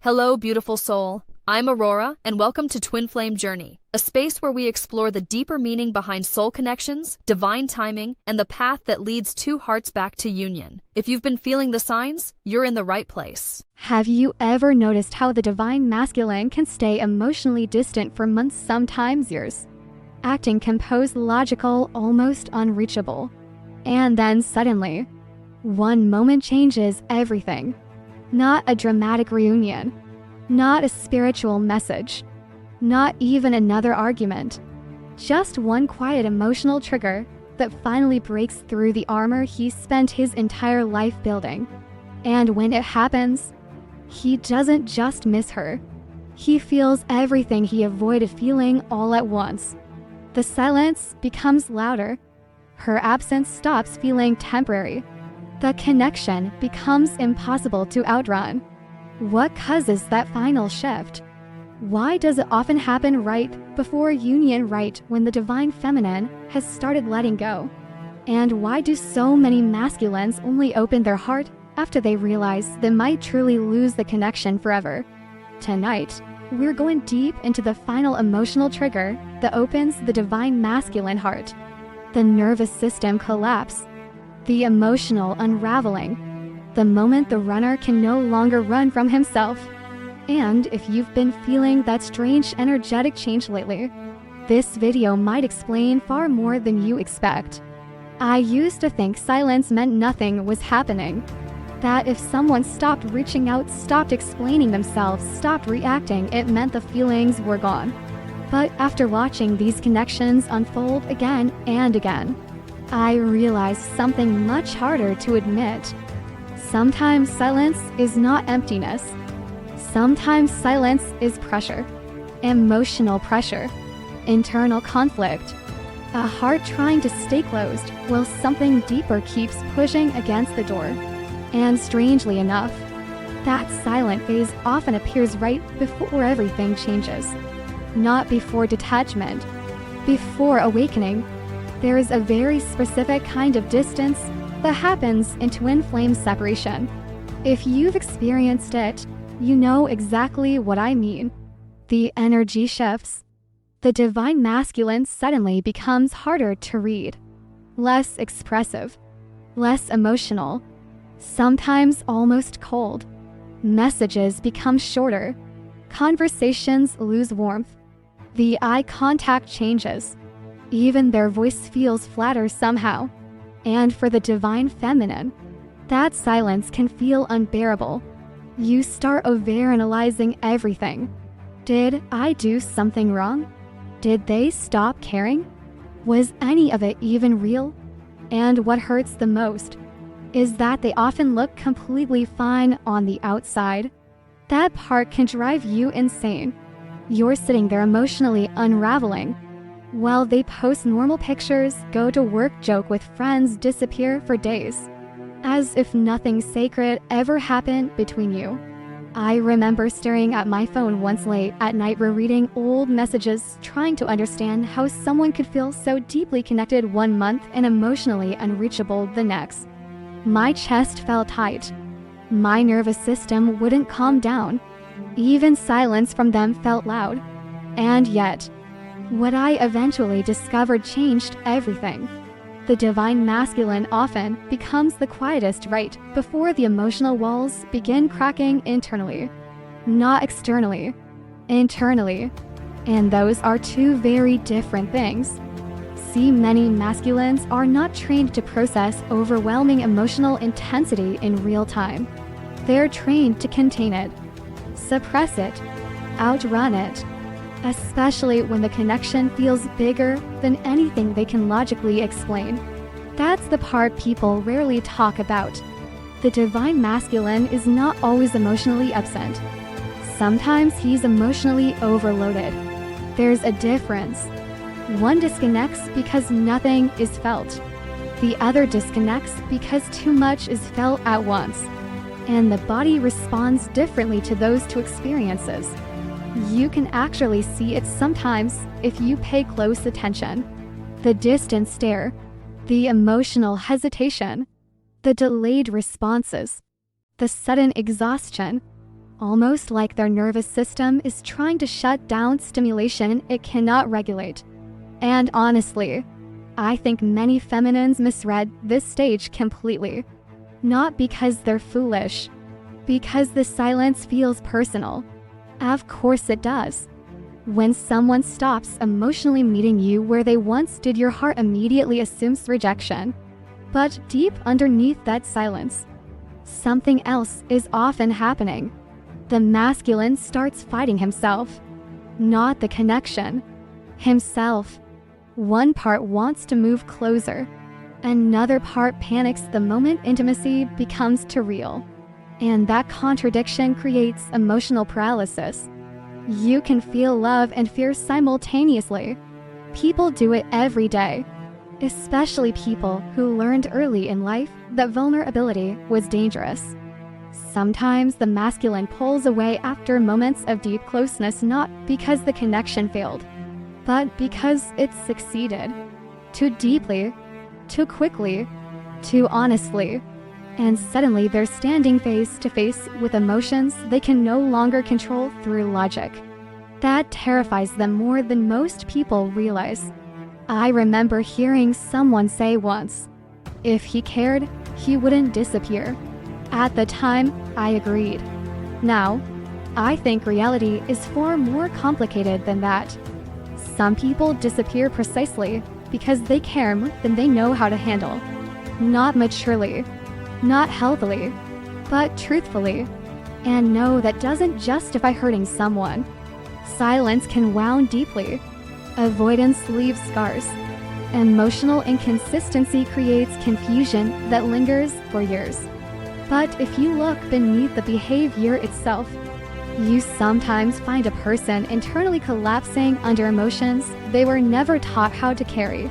Hello, beautiful soul. I'm Aurora, and welcome to Twin Flame Journey, a space where we explore the deeper meaning behind soul connections, divine timing, and the path that leads two hearts back to union. If you've been feeling the signs, you're in the right place. Have you ever noticed how the divine masculine can stay emotionally distant for months, sometimes years? Acting composed, logical, almost unreachable. And then suddenly, one moment changes everything. Not a dramatic reunion, not a spiritual message, not even another argument. Just one quiet emotional trigger that finally breaks through the armor he spent his entire life building. And when it happens, he doesn't just miss her. He feels everything he avoided feeling all at once. The silence becomes louder. Her absence stops feeling temporary. The connection becomes impossible to outrun. What causes that final shift? Why does it often happen right before union, right when the divine feminine has started letting go? And why do so many masculines only open their heart after they realize they might truly lose the connection forever? Tonight, we're going deep into the final emotional trigger that opens the divine masculine heart. The nervous system collapse. The emotional unraveling. The moment the runner can no longer run from himself. And if you've been feeling that strange energetic change lately, this video might explain far more than you expect. I used to think silence meant nothing was happening. That if someone stopped reaching out, stopped explaining themselves, stopped reacting, it meant the feelings were gone. But after watching these connections unfold again and again, I realized something much harder to admit. Sometimes silence is not emptiness. Sometimes silence is pressure. Emotional pressure. Internal conflict. A heart trying to stay closed while something deeper keeps pushing against the door. And strangely enough, that silent phase often appears right before everything changes. Not before detachment. Before awakening. There is a very specific kind of distance that happens in twin flame separation. If you've experienced it, you know exactly what I mean. The energy shifts. The divine masculine suddenly becomes harder to read, less expressive, less emotional, sometimes almost cold. Messages become shorter. Conversations lose warmth. The eye contact changes. Even their voice feels flatter somehow. And for the divine feminine, that silence can feel unbearable. You start overanalyzing everything. Did I do something wrong? Did they stop caring? Was any of it even real? And what hurts the most is that they often look completely fine on the outside. That part can drive you insane. You're sitting there emotionally unraveling, while they post normal pictures, go to work, joke with friends, disappear for days, as if nothing sacred ever happened between you. I remember staring at my phone once late at night, rereading old messages, trying to understand how someone could feel so deeply connected one month and emotionally unreachable the next. My chest felt tight. My nervous system wouldn't calm down. Even silence from them felt loud. And yet, what I eventually discovered changed everything. The divine masculine often becomes the quietest right before the emotional walls begin cracking internally. Not externally, internally. And those are two very different things. See, many masculines are not trained to process overwhelming emotional intensity in real time. They're trained to contain it, suppress it, outrun it. Especially when the connection feels bigger than anything they can logically explain. That's the part people rarely talk about. The divine masculine is not always emotionally absent. Sometimes he's emotionally overloaded. There's a difference. One disconnects because nothing is felt. The other disconnects because too much is felt at once. And the body responds differently to those two experiences. You can actually see it sometimes if you pay close attention. The distant stare, the emotional hesitation, the delayed responses, the sudden exhaustion, almost like their nervous system is trying to shut down stimulation it cannot regulate. And honestly, I think many feminines misread this stage completely. Not because they're foolish, because the silence feels personal. Of course it does. When someone stops emotionally meeting you where they once did, your heart immediately assumes rejection. But deep underneath that silence, something else is often happening. The masculine starts fighting himself, not the connection, himself. One part wants to move closer. Another part panics the moment intimacy becomes too real. And that contradiction creates emotional paralysis. You can feel love and fear simultaneously. People do it every day, especially people who learned early in life that vulnerability was dangerous. Sometimes the masculine pulls away after moments of deep closeness, not because the connection failed, but because it succeeded. Too deeply, too quickly, too honestly. And suddenly they're standing face to face with emotions they can no longer control through logic. That terrifies them more than most people realize. I remember hearing someone say once, if he cared, he wouldn't disappear. At the time, I agreed. Now, I think reality is far more complicated than that. Some people disappear precisely because they care more than they know how to handle. Not maturely, not healthily, but truthfully. And no, that doesn't justify hurting someone. Silence can wound deeply. Avoidance leaves scars. Emotional inconsistency creates confusion that lingers for years. But if you look beneath the behavior itself, you sometimes find a person internally collapsing under emotions they were never taught how to carry.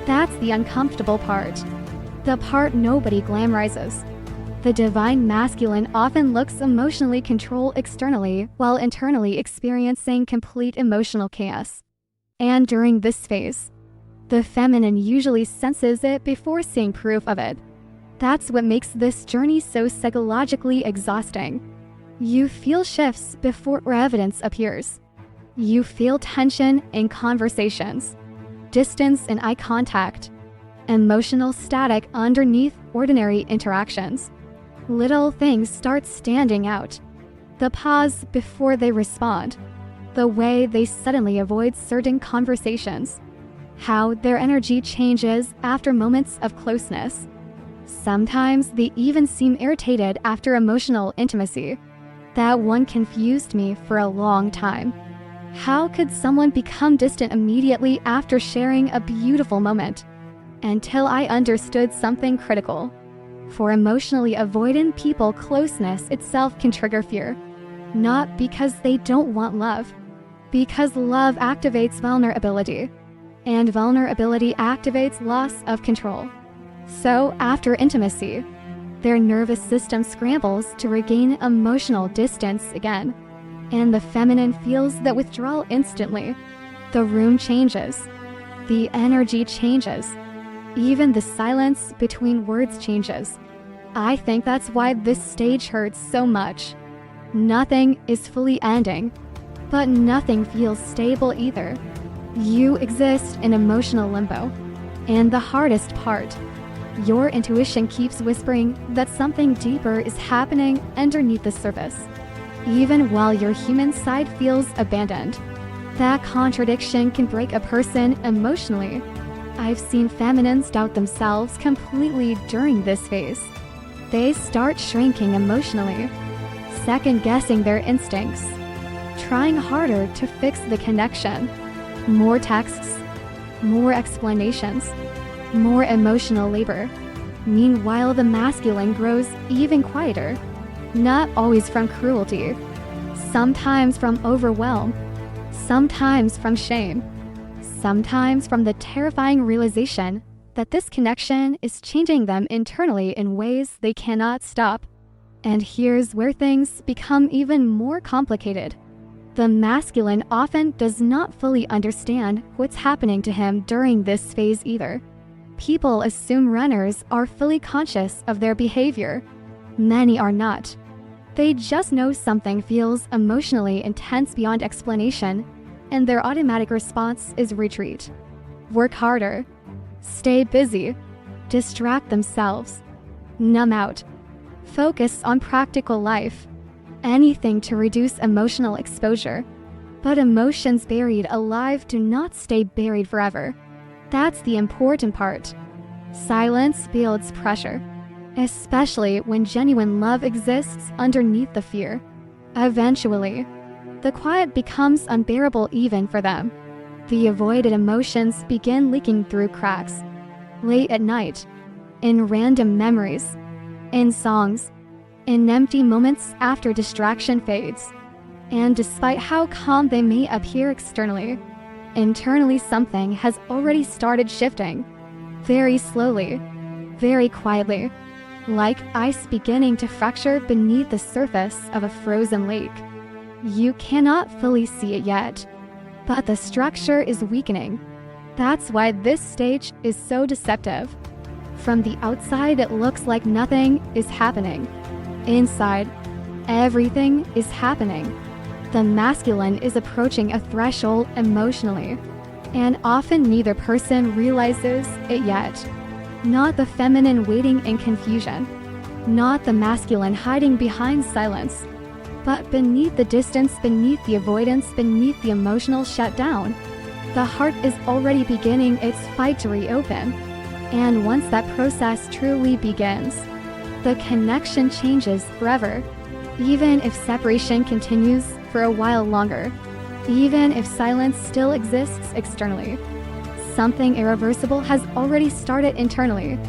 That's the uncomfortable part. The part nobody glamorizes. The divine masculine often looks emotionally controlled externally while internally experiencing complete emotional chaos. And during this phase, the feminine usually senses it before seeing proof of it. That's what makes this journey so psychologically exhausting. You feel shifts before evidence appears. You feel tension in conversations, distance in eye contact, emotional static underneath ordinary interactions. Little things start standing out. The pause before they respond, the way they suddenly avoid certain conversations, how their energy changes after moments of closeness. Sometimes they even seem irritated after emotional intimacy. That one confused me for a long time. How could someone become distant immediately after sharing a beautiful moment? Until I understood something critical. For emotionally avoidant people, closeness itself can trigger fear. Not because they don't want love, because love activates vulnerability, and vulnerability activates loss of control. So after intimacy, their nervous system scrambles to regain emotional distance again, and the feminine feels that withdrawal instantly. The room changes, the energy changes, even the silence between words changes. I think that's why this stage hurts so much. Nothing is fully ending, but nothing feels stable either. You exist in emotional limbo, and the hardest part, your intuition keeps whispering that something deeper is happening underneath the surface, even while your human side feels abandoned. That contradiction can break a person emotionally. I've seen feminines doubt themselves completely during this phase. They start shrinking emotionally, second-guessing their instincts, trying harder to fix the connection. More texts, more explanations, more emotional labor. Meanwhile, the masculine grows even quieter, not always from cruelty, sometimes from overwhelm, sometimes from shame, sometimes from the terrifying realization that this connection is changing them internally in ways they cannot stop. And here's where things become even more complicated. The masculine often does not fully understand what's happening to him during this phase either. People assume runners are fully conscious of their behavior. Many are not. They just know something feels emotionally intense beyond explanation, and their automatic response is retreat. Work harder. Stay busy. Distract themselves. Numb out. Focus on practical life. Anything to reduce emotional exposure. But emotions buried alive do not stay buried forever. That's the important part. Silence builds pressure, especially when genuine love exists underneath the fear. Eventually, the quiet becomes unbearable even for them. The avoided emotions begin leaking through cracks. Late at night, in random memories, in songs, in empty moments after distraction fades. And despite how calm they may appear externally, internally something has already started shifting. Very slowly, very quietly, like ice beginning to fracture beneath the surface of a frozen lake. You cannot fully see it yet, but the structure is weakening. That's why this stage is so deceptive. From the outside, it looks like nothing is happening. Inside, everything is happening. The masculine is approaching a threshold emotionally, and often neither person realizes it yet. Not the feminine waiting in confusion, not the masculine hiding behind silence, but beneath the distance, beneath the avoidance, beneath the emotional shutdown, the heart is already beginning its fight to reopen. And once that process truly begins, the connection changes forever. Even if separation continues for a while longer, even if silence still exists externally, something irreversible has already started internally.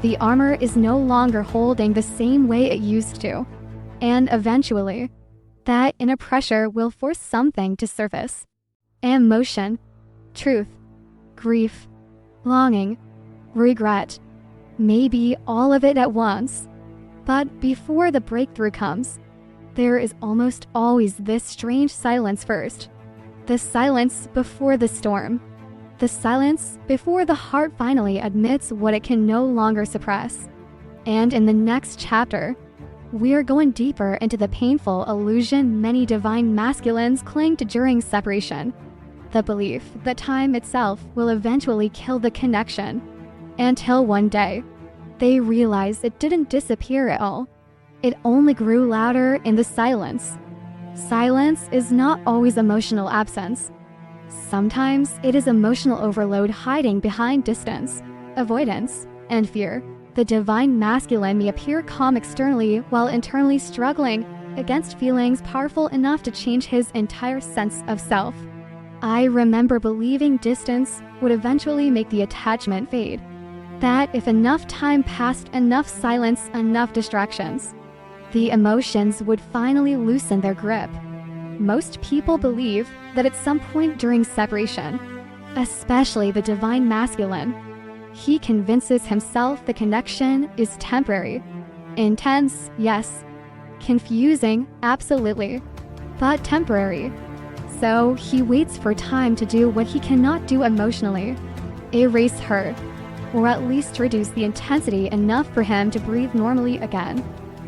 The armor is no longer holding the same way it used to. And eventually, that inner pressure will force something to surface. Emotion, truth, grief, longing, regret, maybe all of it at once. But before the breakthrough comes, there is almost always this strange silence first. The silence before the storm. The silence before the heart finally admits what it can no longer suppress. And in the next chapter, we're going deeper into the painful illusion many divine masculines cling to during separation. The belief that time itself will eventually kill the connection. Until one day, they realize it didn't disappear at all. It only grew louder in the silence. Silence is not always emotional absence. Sometimes it is emotional overload hiding behind distance, avoidance, and fear. The divine masculine may appear calm externally while internally struggling against feelings powerful enough to change his entire sense of self. I remember believing distance would eventually make the attachment fade. That if enough time passed, enough silence, enough distractions, the emotions would finally loosen their grip. Most people believe that at some point during separation, especially the divine masculine, he convinces himself the connection is temporary. Intense, yes. Confusing, absolutely. But temporary. So he waits for time to do what he cannot do emotionally. Erase her, or at least reduce the intensity enough for him to breathe normally again.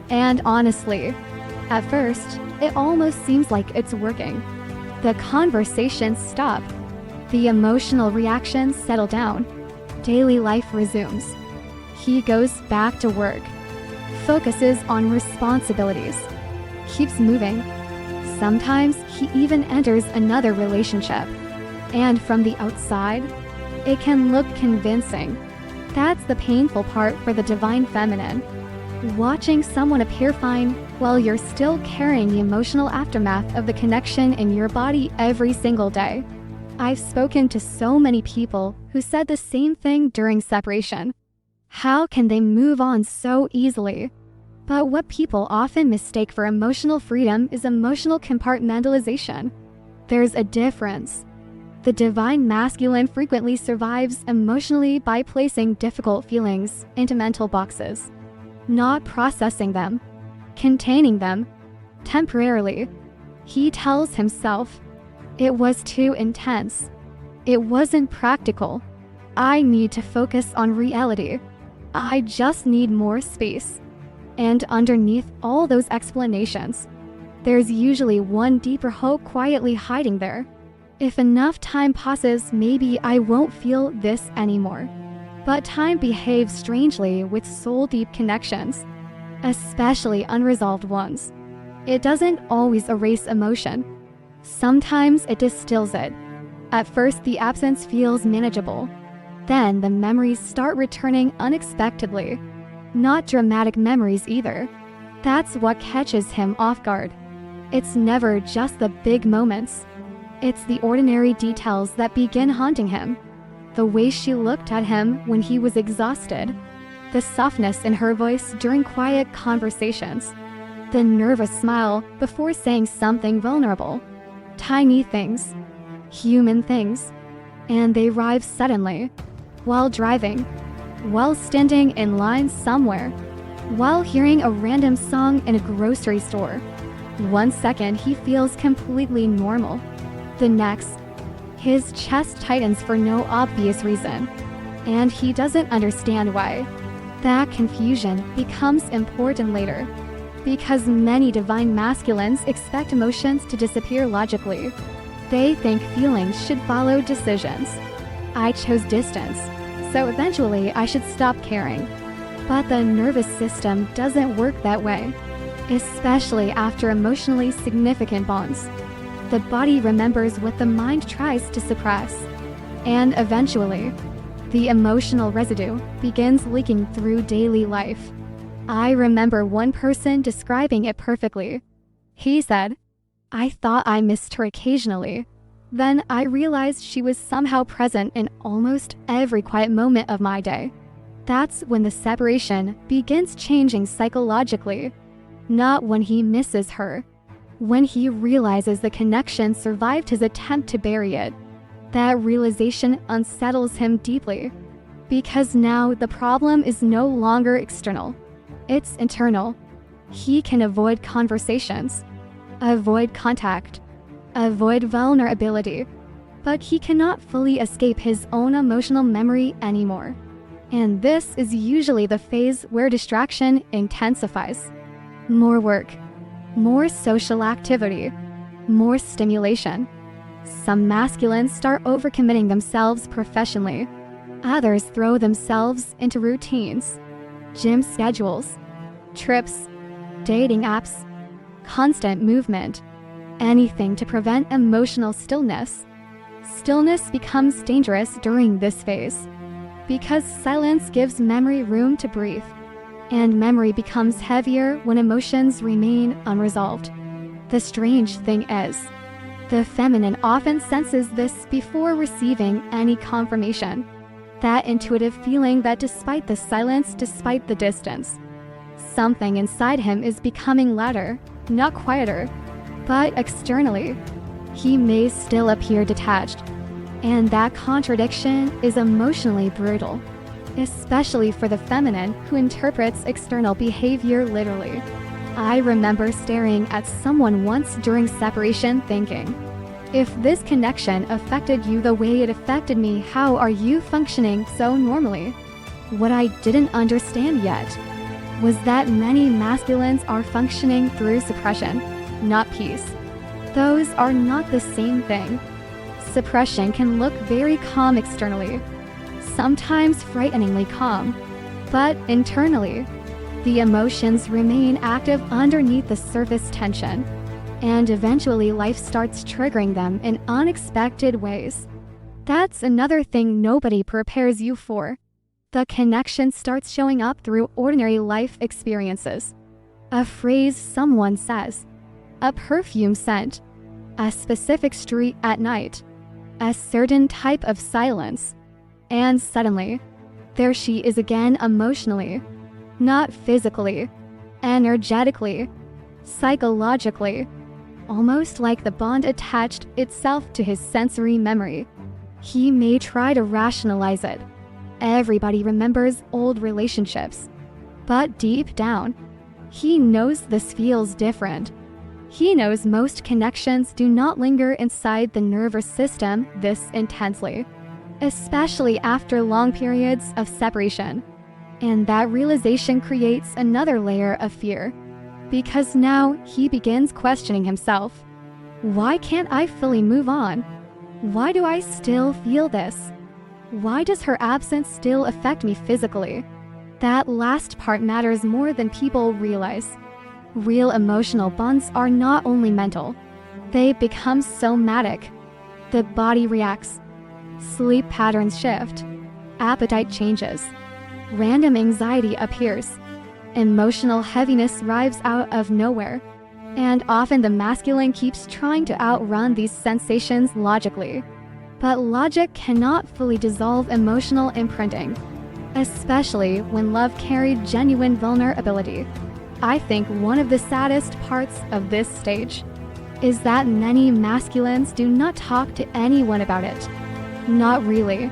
And honestly, at first, it almost seems like it's working. The conversations stop. The emotional reactions settle down. Daily life resumes. He goes back to work, focuses on responsibilities, keeps moving. Sometimes he even enters another relationship. And from the outside, it can look convincing. That's the painful part for the divine feminine. Watching someone appear fine while you're still carrying the emotional aftermath of the connection in your body every single day. I've spoken to so many people who said the same thing during separation. How can they move on so easily? But what people often mistake for emotional freedom is emotional compartmentalization. There's a difference. The divine masculine frequently survives emotionally by placing difficult feelings into mental boxes, not processing them, containing them, temporarily. He tells himself, it was too intense. It wasn't practical. I need to focus on reality. I just need more space. And underneath all those explanations, there's usually one deeper hope quietly hiding there. If enough time passes, maybe I won't feel this anymore. But time behaves strangely with soul-deep connections, especially unresolved ones. It doesn't always erase emotion. Sometimes it distills it. At first, the absence feels manageable. Then the memories start returning unexpectedly. Not dramatic memories either. That's what catches him off guard. It's never just the big moments. It's the ordinary details that begin haunting him. The way she looked at him when he was exhausted. The softness in her voice during quiet conversations. The nervous smile before saying something vulnerable. Tiny things. Human things. And they arrive suddenly. While driving. While standing in line somewhere. While hearing a random song in a grocery store. 1 second he feels completely normal. The next, his chest tightens for no obvious reason. And he doesn't understand why. That confusion becomes important later. Because many divine masculines expect emotions to disappear logically. They think feelings should follow decisions. I chose distance, so eventually I should stop caring. But the nervous system doesn't work that way, especially after emotionally significant bonds. The body remembers what the mind tries to suppress. And eventually, the emotional residue begins leaking through daily life. I remember one person describing it perfectly. He said, "I thought I missed her occasionally. Then I realized she was somehow present in almost every quiet moment of my day." That's when the separation begins changing psychologically. Not when he misses her. When he realizes the connection survived his attempt to bury it. That realization unsettles him deeply. Because now the problem is no longer external. It's internal. He can avoid conversations, avoid contact, avoid vulnerability, but he cannot fully escape his own emotional memory anymore. And this is usually the phase where distraction intensifies. More work, more social activity, more stimulation. Some masculines start overcommitting themselves professionally. Others throw themselves into routines. Gym schedules, trips, dating apps, constant movement, anything to prevent emotional stillness. Stillness becomes dangerous during this phase because silence gives memory room to breathe, and memory becomes heavier when emotions remain unresolved. The strange thing is, the feminine often senses this before receiving any confirmation. That intuitive feeling that despite the silence, despite the distance, something inside him is becoming louder, not quieter, but externally, he may still appear detached. And that contradiction is emotionally brutal, especially for the feminine who interprets external behavior literally. I remember staring at someone once during separation thinking, if this connection affected you the way it affected me, how are you functioning so normally? What I didn't understand yet was that many masculines are functioning through suppression, not peace. Those are not the same thing. Suppression can look very calm externally, sometimes frighteningly calm, but internally, the emotions remain active underneath the surface tension. And eventually life starts triggering them in unexpected ways. That's another thing nobody prepares you for. The connection starts showing up through ordinary life experiences. A phrase someone says, a perfume scent, a specific street at night, a certain type of silence. And suddenly, there she is again emotionally, not physically, energetically, psychologically. Almost like the bond attached itself to his sensory memory. He may try to rationalize it. Everybody remembers old relationships. But deep down, he knows this feels different. He knows most connections do not linger inside the nervous system this intensely, especially after long periods of separation. And that realization creates another layer of fear. Because now he begins questioning himself. Why can't I fully move on? Why do I still feel this? Why does her absence still affect me physically? That last part matters more than people realize. Real emotional bonds are not only mental. They become somatic. The body reacts. Sleep patterns shift. Appetite changes. Random anxiety appears. Emotional heaviness arrives out of nowhere. And often the masculine keeps trying to outrun these sensations logically. But logic cannot fully dissolve emotional imprinting, especially when love carried genuine vulnerability. I think one of the saddest parts of this stage is that many masculines do not talk to anyone about it. Not really.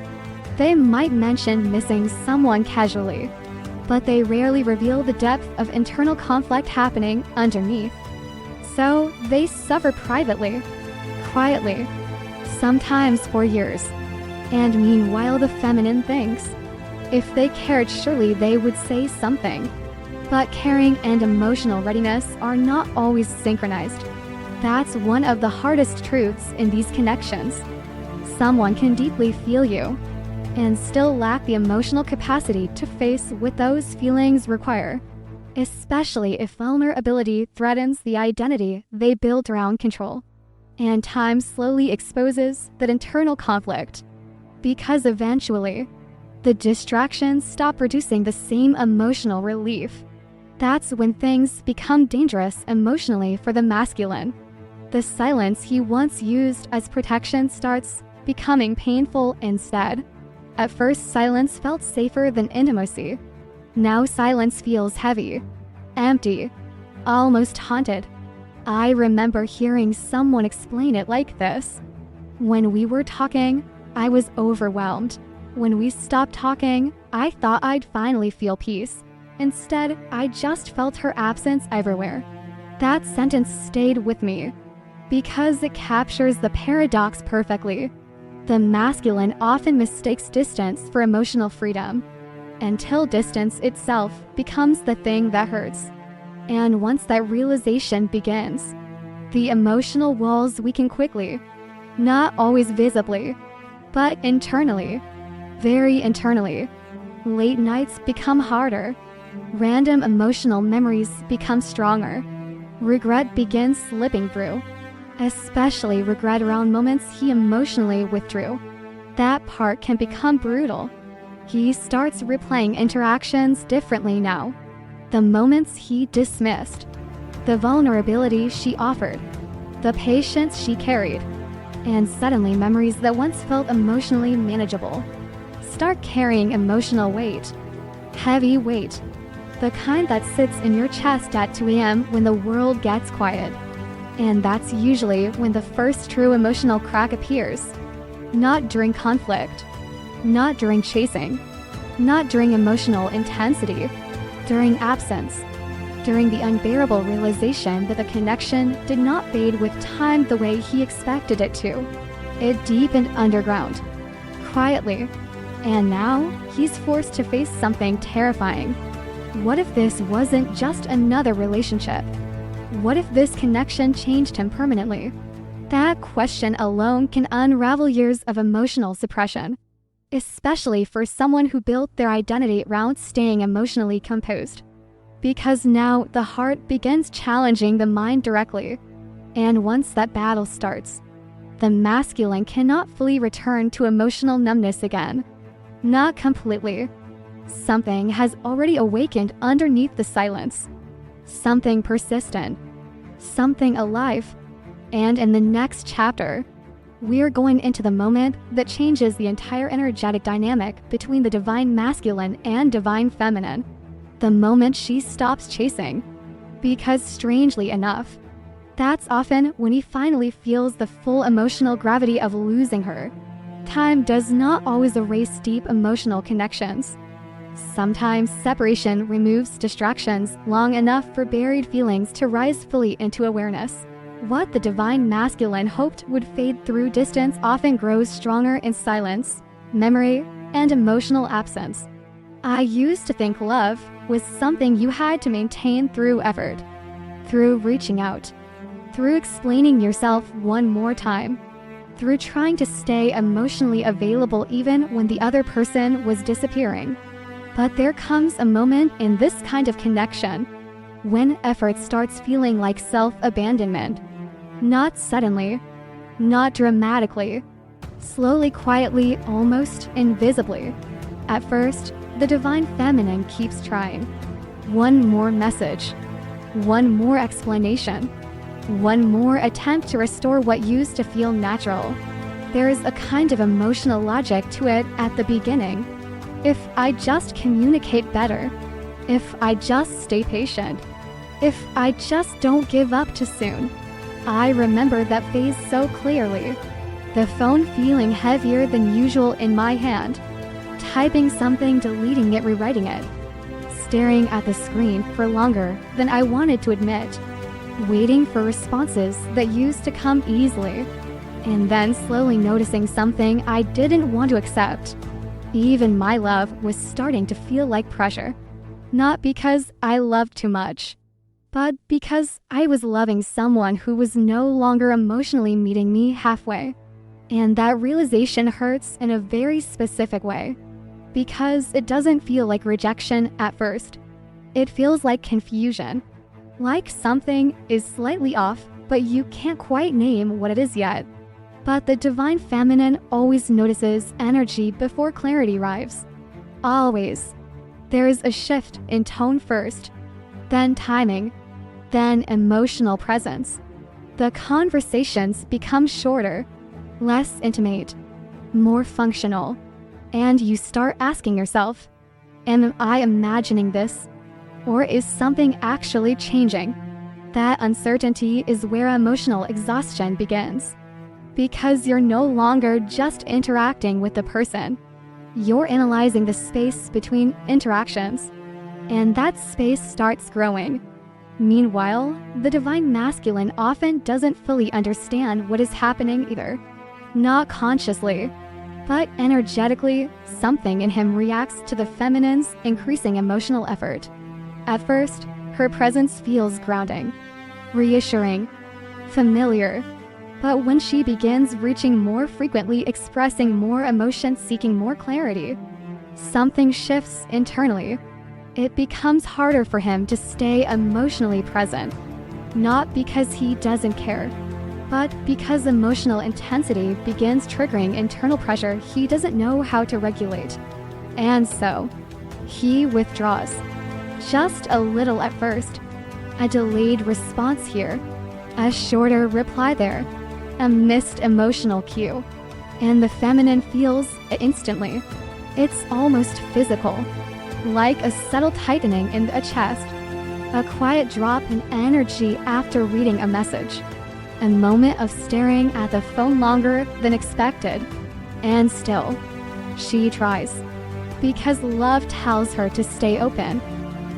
They might mention missing someone casually, but they rarely reveal the depth of internal conflict happening underneath. So they suffer privately, quietly, sometimes for years. And meanwhile, the feminine thinks, if they cared, surely they would say something. But caring and emotional readiness are not always synchronized. That's one of the hardest truths in these connections. Someone can deeply feel you and still lack the emotional capacity to face what those feelings require, especially if vulnerability threatens the identity they built around control. And time slowly exposes that internal conflict, because eventually, the distractions stop producing the same emotional relief. That's when things become dangerous emotionally for the masculine. The silence he once used as protection starts becoming painful instead. At first, silence felt safer than intimacy. Now silence feels heavy, empty, almost haunted. I remember hearing someone explain it like this. When we were talking, I was overwhelmed. When we stopped talking, I thought I'd finally feel peace. Instead, I just felt her absence everywhere. That sentence stayed with me because it captures the paradox perfectly. The masculine often mistakes distance for emotional freedom, until distance itself becomes the thing that hurts. And once that realization begins, the emotional walls weaken quickly, not always visibly, but internally, very internally. Late nights become harder. Random emotional memories become stronger. Regret begins slipping through, especially regret around moments he emotionally withdrew. That part can become brutal. He starts replaying interactions differently now. The moments he dismissed, the vulnerability she offered, the patience she carried, and suddenly memories that once felt emotionally manageable start carrying emotional weight. Heavy weight. The kind that sits in your chest at 2 a.m. when the world gets quiet. And that's usually when the first true emotional crack appears. Not during conflict, not during chasing, not during emotional intensity, during absence, during the unbearable realization that the connection did not fade with time the way he expected it to. It deepened underground, quietly, and now he's forced to face something terrifying. What if this wasn't just another relationship? What if this connection changed him permanently? That question alone can unravel years of emotional suppression, especially for someone who built their identity around staying emotionally composed. Because now the heart begins challenging the mind directly. And once that battle starts, the masculine cannot fully return to emotional numbness again. Not completely. Something has already awakened underneath the silence. Something persistent. Something alive. And in the next chapter, we're going into the moment that changes the entire energetic dynamic between the divine masculine and divine feminine. The moment she stops chasing. Because strangely enough, that's often when he finally feels the full emotional gravity of losing her. Time does not always erase deep emotional connections. Sometimes separation removes distractions long enough for buried feelings to rise fully into awareness. What the divine masculine hoped would fade through distance often grows stronger in silence, memory, and emotional absence. I used to think love was something you had to maintain through effort, through reaching out, through explaining yourself one more time, through trying to stay emotionally available even when the other person was disappearing. But there comes a moment in this kind of connection when effort starts feeling like self-abandonment. Not suddenly, not dramatically, slowly, quietly, almost invisibly. At first, the divine feminine keeps trying. One more message, one more explanation, one more attempt to restore what used to feel natural. There is a kind of emotional logic to it at the beginning. If I just communicate better, if I just stay patient, if I just don't give up too soon. I remember that phase so clearly. The phone feeling heavier than usual in my hand, typing something, deleting it, rewriting it, staring at the screen for longer than I wanted to admit, waiting for responses that used to come easily, and then slowly noticing something I didn't want to accept. Even my love was starting to feel like pressure. Not because I loved too much, but because I was loving someone who was no longer emotionally meeting me halfway. And that realization hurts in a very specific way, because it doesn't feel like rejection at first. It feels like confusion, like something is slightly off, but you can't quite name what it is yet. But the divine feminine always notices energy before clarity arrives. Always. There is a shift in tone first, then timing, then emotional presence. The conversations become shorter, less intimate, more functional, and you start asking yourself, am I imagining this, or is something actually changing? That uncertainty is where emotional exhaustion begins, because you're no longer just interacting with the person. You're analyzing the space between interactions, and that space starts growing. Meanwhile, the divine masculine often doesn't fully understand what is happening either. Not consciously, but energetically, something in him reacts to the feminine's increasing emotional effort. At first, her presence feels grounding, reassuring, familiar. But when she begins reaching more frequently, expressing more emotion, seeking more clarity, something shifts internally. It becomes harder for him to stay emotionally present, not because he doesn't care, but because emotional intensity begins triggering internal pressure he doesn't know how to regulate. And so, he withdraws. Just a little at first. A delayed response here. A shorter reply there. A missed emotional cue. And the feminine feels it instantly. It's almost physical. Like a subtle tightening in the chest. A quiet drop in energy after reading a message. A moment of staring at the phone longer than expected. And still, she tries. Because love tells her to stay open.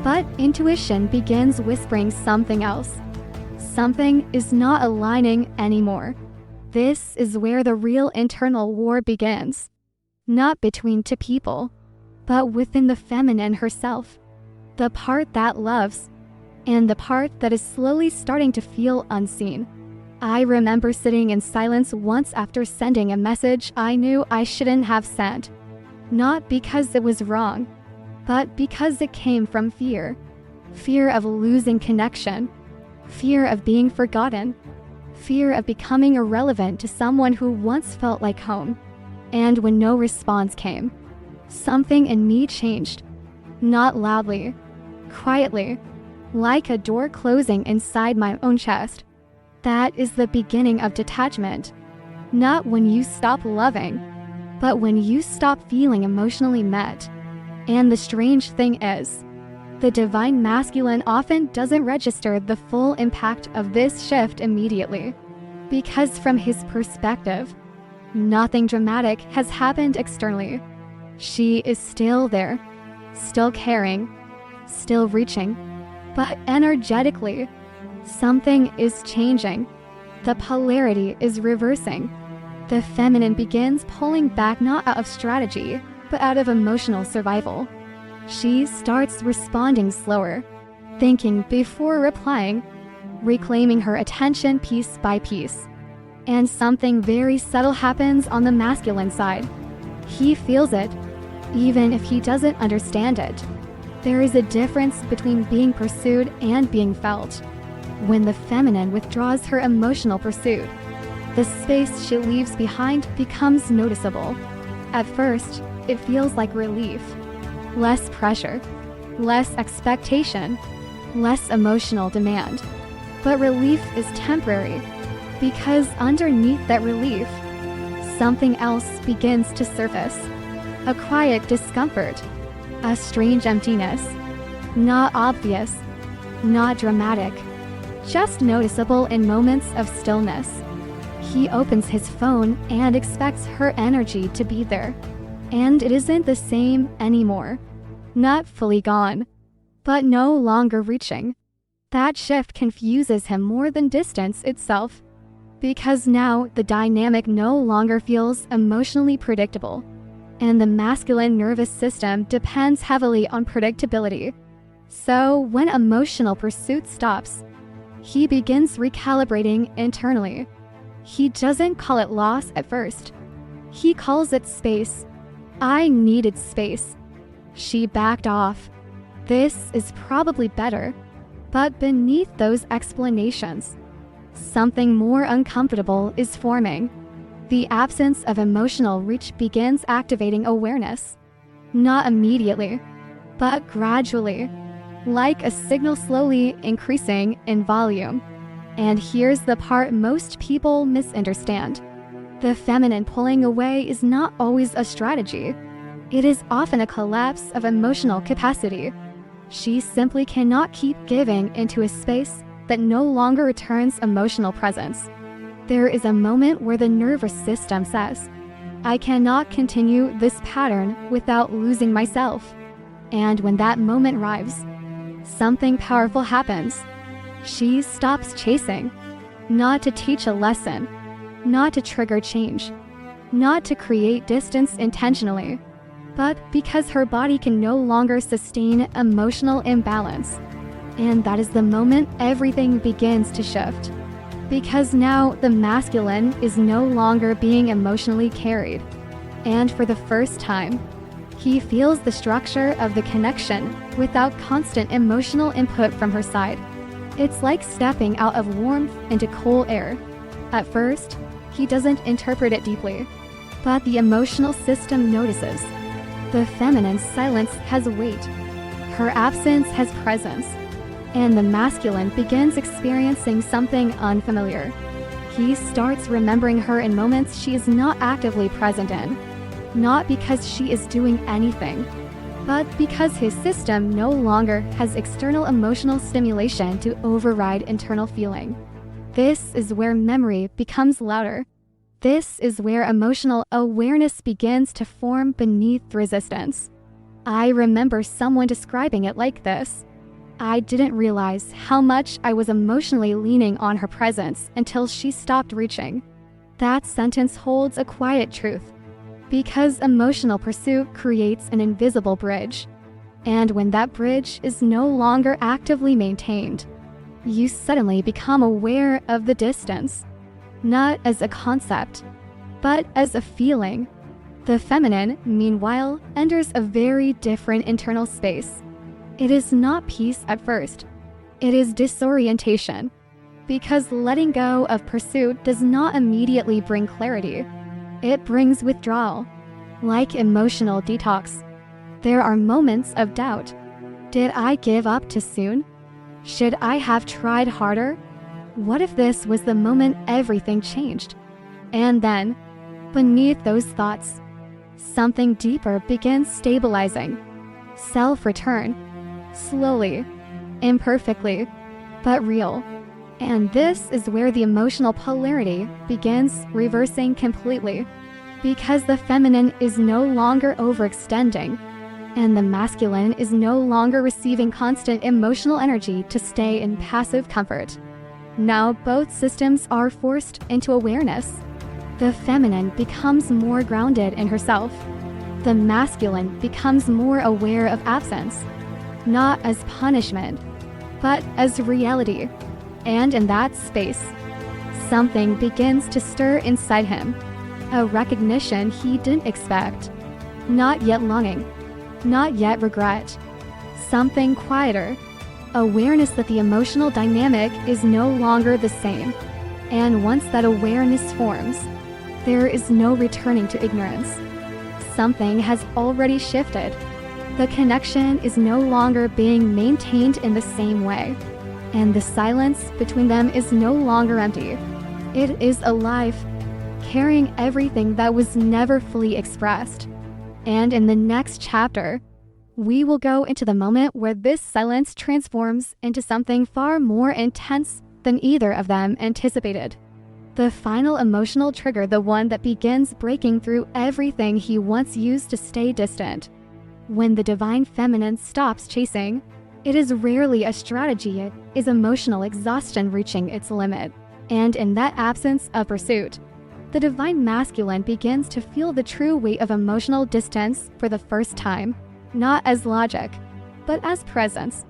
But intuition begins whispering something else. Something is not aligning anymore. This is where the real internal war begins. Not between two people, but within the feminine herself. The part that loves, and the part that is slowly starting to feel unseen. I remember sitting in silence once after sending a message I knew I shouldn't have sent. Not because it was wrong, but because it came from fear. Fear of losing connection. Fear of being forgotten. Fear of becoming irrelevant to someone who once felt like home. And when no response came, something in me changed. Not loudly, quietly, like a door closing inside my own chest. That is the beginning of detachment. Not when you stop loving, but when you stop feeling emotionally met. And the strange thing is, the divine masculine often doesn't register the full impact of this shift immediately. Because from his perspective, nothing dramatic has happened externally. She is still there, still caring, still reaching. But energetically, something is changing. The polarity is reversing. The feminine begins pulling back not out of strategy, but out of emotional survival. She starts responding slower, thinking before replying, reclaiming her attention piece by piece. And something very subtle happens on the masculine side. He feels it, even if he doesn't understand it. There is a difference between being pursued and being felt. When the feminine withdraws her emotional pursuit, the space she leaves behind becomes noticeable. At first, it feels like relief. Less pressure, less expectation, less emotional demand. But relief is temporary, because underneath that relief, something else begins to surface. A quiet discomfort, a strange emptiness. Not obvious, not dramatic, just noticeable in moments of stillness. He opens his phone and expects her energy to be there. And it isn't the same anymore. Not fully gone, but no longer reaching. That shift confuses him more than distance itself, because now the dynamic no longer feels emotionally predictable, and the masculine nervous system depends heavily on predictability. So when emotional pursuit stops, he begins recalibrating internally. He doesn't call it loss at first. He calls it space. I needed space. She backed off. This is probably better. But beneath those explanations, something more uncomfortable is forming. The absence of emotional reach begins activating awareness. Not immediately, but gradually, like a signal slowly increasing in volume. And here's the part most people misunderstand. The feminine pulling away is not always a strategy. It is often a collapse of emotional capacity. She simply cannot keep giving into a space that no longer returns emotional presence. There is a moment where the nervous system says, I cannot continue this pattern without losing myself. And when that moment arrives, something powerful happens. She stops chasing, not to teach a lesson, not to trigger change, not to create distance intentionally, but because her body can no longer sustain emotional imbalance. And that is the moment everything begins to shift. Because now the masculine is no longer being emotionally carried. And for the first time, he feels the structure of the connection without constant emotional input from her side. It's like stepping out of warmth into cool air. At first, he doesn't interpret it deeply, but the emotional system notices. The feminine silence has weight. Her absence has presence. And the masculine begins experiencing something unfamiliar. He starts remembering her in moments she is not actively present in. Not because she is doing anything, but because his system no longer has external emotional stimulation to override internal feeling. This is where memory becomes louder. This is where emotional awareness begins to form beneath resistance. I remember someone describing it like this. I didn't realize how much I was emotionally leaning on her presence until she stopped reaching. That sentence holds a quiet truth. Because emotional pursuit creates an invisible bridge. And when that bridge is no longer actively maintained, you suddenly become aware of the distance. Not as a concept, but as a feeling. The feminine, meanwhile, enters a very different internal space. It is not peace at first. It is disorientation. Because letting go of pursuit does not immediately bring clarity. It brings withdrawal. Like emotional detox. There are moments of doubt. Did I give up too soon? Should I have tried harder? What if this was the moment everything changed? And then, beneath those thoughts, something deeper begins stabilizing. Self-return. Slowly, imperfectly, but real. And this is where the emotional polarity begins reversing completely. Because the feminine is no longer overextending, and the masculine is no longer receiving constant emotional energy to stay in passive comfort. Now both systems are forced into awareness. The feminine becomes more grounded in herself. the masculine becomes more aware of absence, not as punishment, but as reality. And in that space, something begins to stir inside him, a recognition he didn't expect. Not yet longing, not yet regret. Something quieter, awareness that the emotional dynamic is no longer the same. And once that awareness forms, there is no returning to ignorance. Something has already shifted. The connection is no longer being maintained in the same way, and the silence between them is no longer empty. It is alive, carrying everything that was never fully expressed. And in the next chapter, we will go into the moment where this silence transforms into something far more intense than either of them anticipated. The final emotional trigger, the one that begins breaking through everything he once used to stay distant. When the divine feminine stops chasing, it is rarely a strategy, it is emotional exhaustion reaching its limit. And in that absence of pursuit, the divine masculine begins to feel the true weight of emotional distance for the first time, not as logic, but as presence.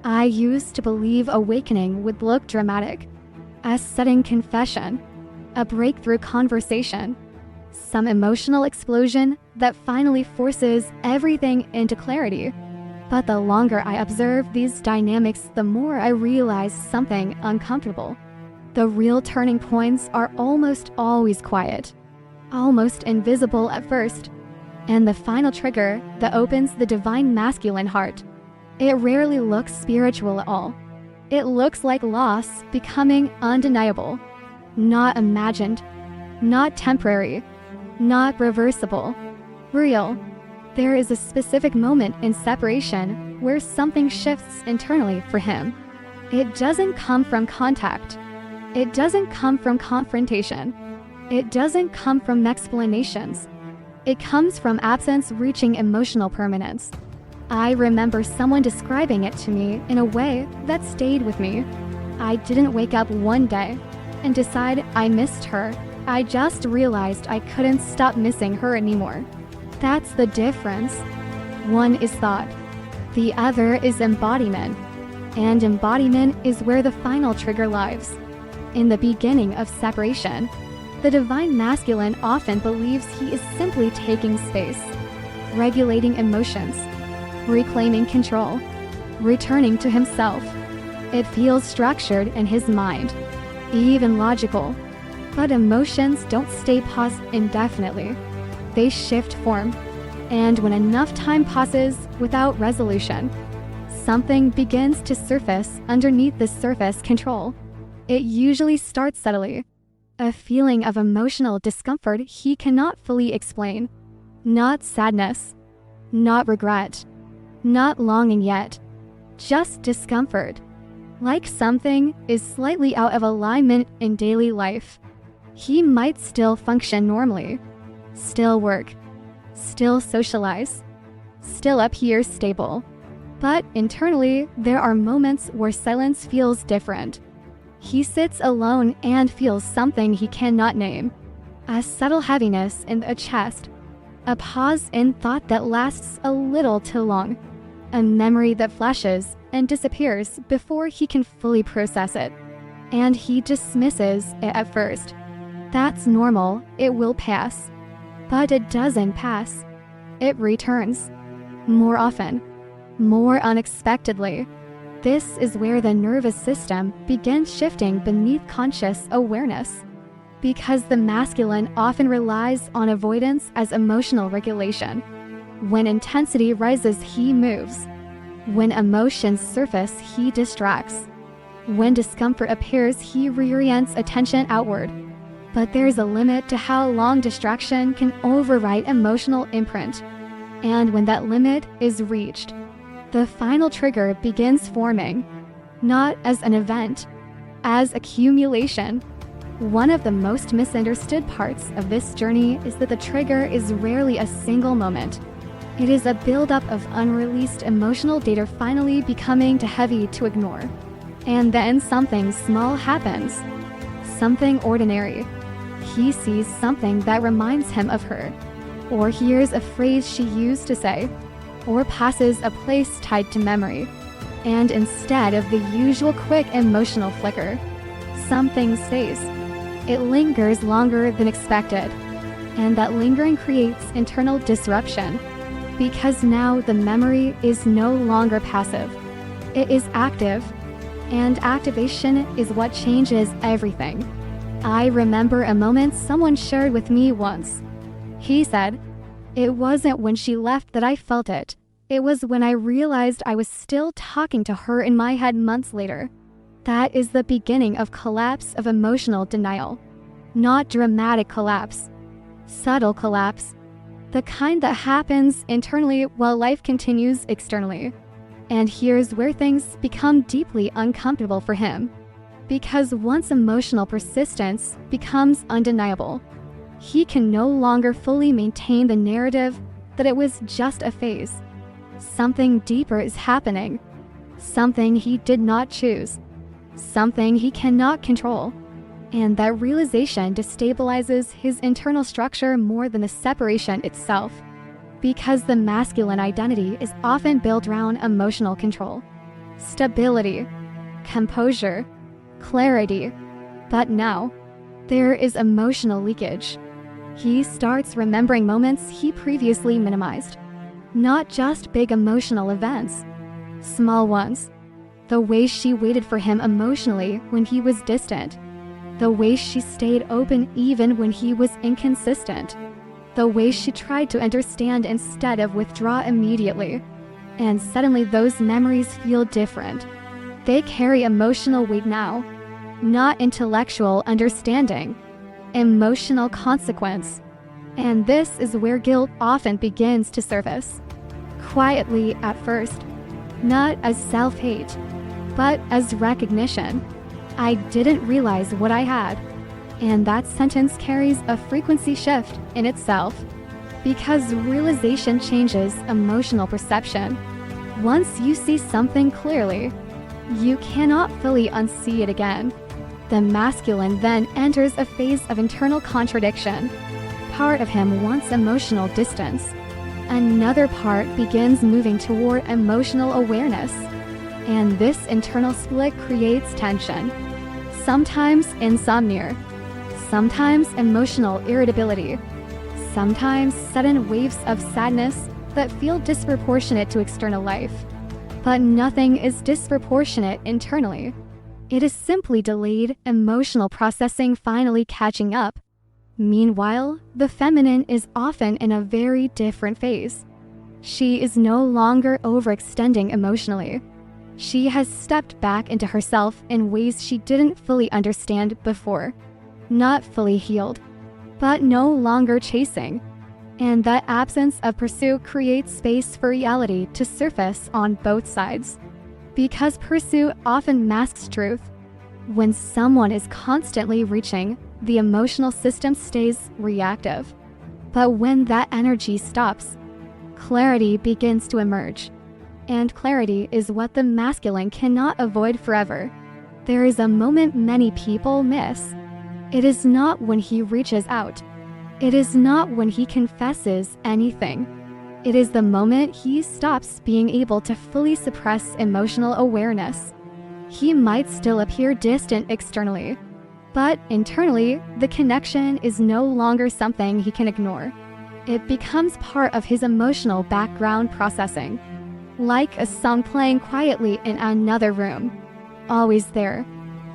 I used to believe awakening would look dramatic, a sudden confession, a breakthrough conversation, some emotional explosion that finally forces everything into clarity. But the longer I observe these dynamics, the more I realize something uncomfortable. The real turning points are almost always quiet, almost invisible at first, and the final trigger that opens the divine masculine heart. It rarely looks spiritual at all. It looks like loss becoming undeniable, not imagined, not temporary, not reversible, real. There is a specific moment in separation where something shifts internally for him. It doesn't come from contact. It doesn't come from confrontation. It doesn't come from explanations. It comes from absence reaching emotional permanence. I remember someone describing it to me in a way that stayed with me. I didn't wake up one day and decide I missed her. I just realized I couldn't stop missing her anymore. That's the difference. One is thought. The other is embodiment. And embodiment is where the final trigger lies. In the beginning of separation, the divine masculine often believes he is simply taking space, regulating emotions, reclaiming control, returning to himself. It feels structured in his mind, even logical. But emotions don't stay paused indefinitely. They shift form. And when enough time passes without resolution, something begins to surface underneath the surface control. It usually starts subtly, a feeling of emotional discomfort he cannot fully explain. Not sadness, not regret, not longing yet, just discomfort. Like something is slightly out of alignment in daily life. He might still function normally, still work, still socialize, still appear stable. But internally, there are moments where silence feels different. He sits alone and feels something he cannot name. A subtle heaviness in the chest. A pause in thought that lasts a little too long. A memory that flashes and disappears before he can fully process it. And he dismisses it at first. That's normal, it will pass. But it doesn't pass. It returns. More often. More unexpectedly. This is where the nervous system begins shifting beneath conscious awareness. Because the masculine often relies on avoidance as emotional regulation. When intensity rises, he moves. When emotions surface, he distracts. When discomfort appears, he reorients attention outward. But there's a limit to how long distraction can override emotional imprint. And when that limit is reached, the final trigger begins forming, not as an event, as accumulation. One of the most misunderstood parts of this journey is that the trigger is rarely a single moment. It is a buildup of unreleased emotional data finally becoming too heavy to ignore. And then something small happens. Something ordinary. He sees something that reminds him of her. or hears a phrase she used to say, or passes a place tied to memory. And instead of the usual quick emotional flicker, something stays. It lingers longer than expected, and that lingering creates internal disruption, because now the memory is no longer passive. It is active, and activation is what changes everything. I remember a moment someone shared with me once. He said, "It wasn't when she left that I felt it. It was when I realized I was still talking to her in my head months later." That is the beginning of collapse of emotional denial. Not dramatic collapse. Subtle collapse. The kind that happens internally while life continues externally. And here's where things become deeply uncomfortable for him. Because once emotional persistence becomes undeniable, he can no longer fully maintain the narrative that it was just a phase. Something deeper is happening. Something he did not choose. Something he cannot control. And that realization destabilizes his internal structure more than the separation itself. Because the masculine identity is often built around emotional control, stability, composure, clarity. But now, there is emotional leakage. He starts remembering moments he previously minimized. Not just big emotional events, small ones. The way she waited for him emotionally when he was distant. The way she stayed open even when he was inconsistent. The way she tried to understand instead of withdraw immediately. And suddenly those memories feel different. They carry emotional weight now. Not intellectual understanding. Emotional consequence. And this is where guilt often begins to surface. Quietly at first. Not as self-hate, but as recognition. I didn't realize what I had. And that sentence carries a frequency shift in itself. Because realization changes emotional perception. Once you see something clearly, you cannot fully unsee it again. The masculine then enters a phase of internal contradiction. Part of him wants emotional distance. Another part begins moving toward emotional awareness. And this internal split creates tension. Sometimes insomnia. Sometimes emotional irritability. Sometimes sudden waves of sadness that feel disproportionate to external life. But nothing is disproportionate internally. It is simply delayed emotional processing finally catching up. Meanwhile, the feminine is often in a very different phase. She is no longer overextending emotionally. She has stepped back into herself in ways she didn't fully understand before. Not fully healed, but no longer chasing. And that absence of pursuit creates space for reality to surface on both sides. Because pursuit often masks truth. When someone is constantly reaching, the emotional system stays reactive. But when that energy stops, clarity begins to emerge. And clarity is what the masculine cannot avoid forever. There is a moment many people miss. It is not when he reaches out. It is not when he confesses anything. It is the moment he stops being able to fully suppress emotional awareness. He might still appear distant externally, but internally, the connection is no longer something he can ignore. It becomes part of his emotional background processing. Like a song playing quietly in another room. Always there,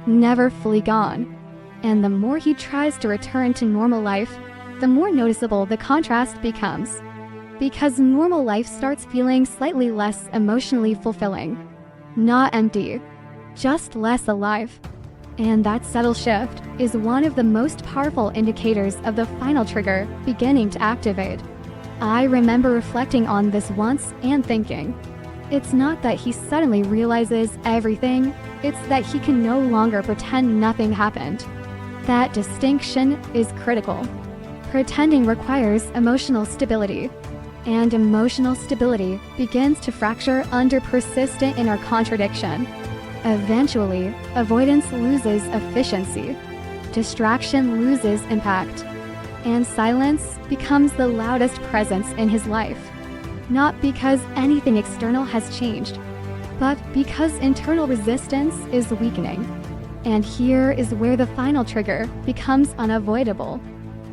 never fully gone. And the more he tries to return to normal life, the more noticeable the contrast becomes. Because normal life starts feeling slightly less emotionally fulfilling. Not empty, just less alive. And that subtle shift is one of the most powerful indicators of the final trigger beginning to activate. I remember reflecting on this once and thinking, it's not that he suddenly realizes everything, it's that he can no longer pretend nothing happened. That distinction is critical. Pretending requires emotional stability, and emotional stability begins to fracture under persistent inner contradiction. Eventually, avoidance loses efficiency. Distraction loses impact. and silence becomes the loudest presence in his life. Not because anything external has changed, but because internal resistance is weakening. And here is where the final trigger becomes unavoidable.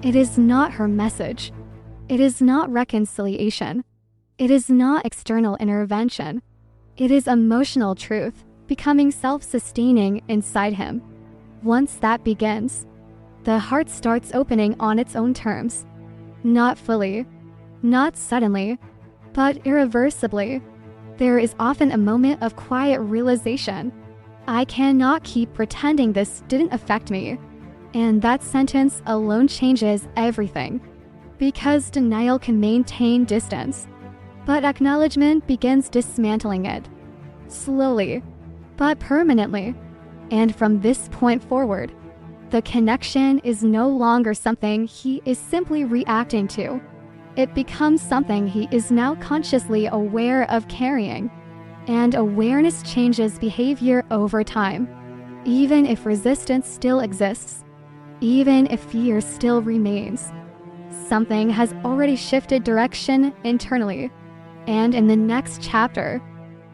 It is not her message. It is not reconciliation. It is not external intervention. It is emotional truth becoming self-sustaining inside him. Once that begins, the heart starts opening on its own terms. Not fully, not suddenly, but irreversibly. There is often a moment of quiet realization. I cannot keep pretending this didn't affect me. And that sentence alone changes everything. Because denial can maintain distance, but acknowledgement begins dismantling it. Slowly, but permanently. And from this point forward, the connection is no longer something he is simply reacting to. It becomes something he is now consciously aware of carrying. And awareness changes behavior over time. Even if resistance still exists, even if fear still remains, something has already shifted direction internally. And in the next chapter,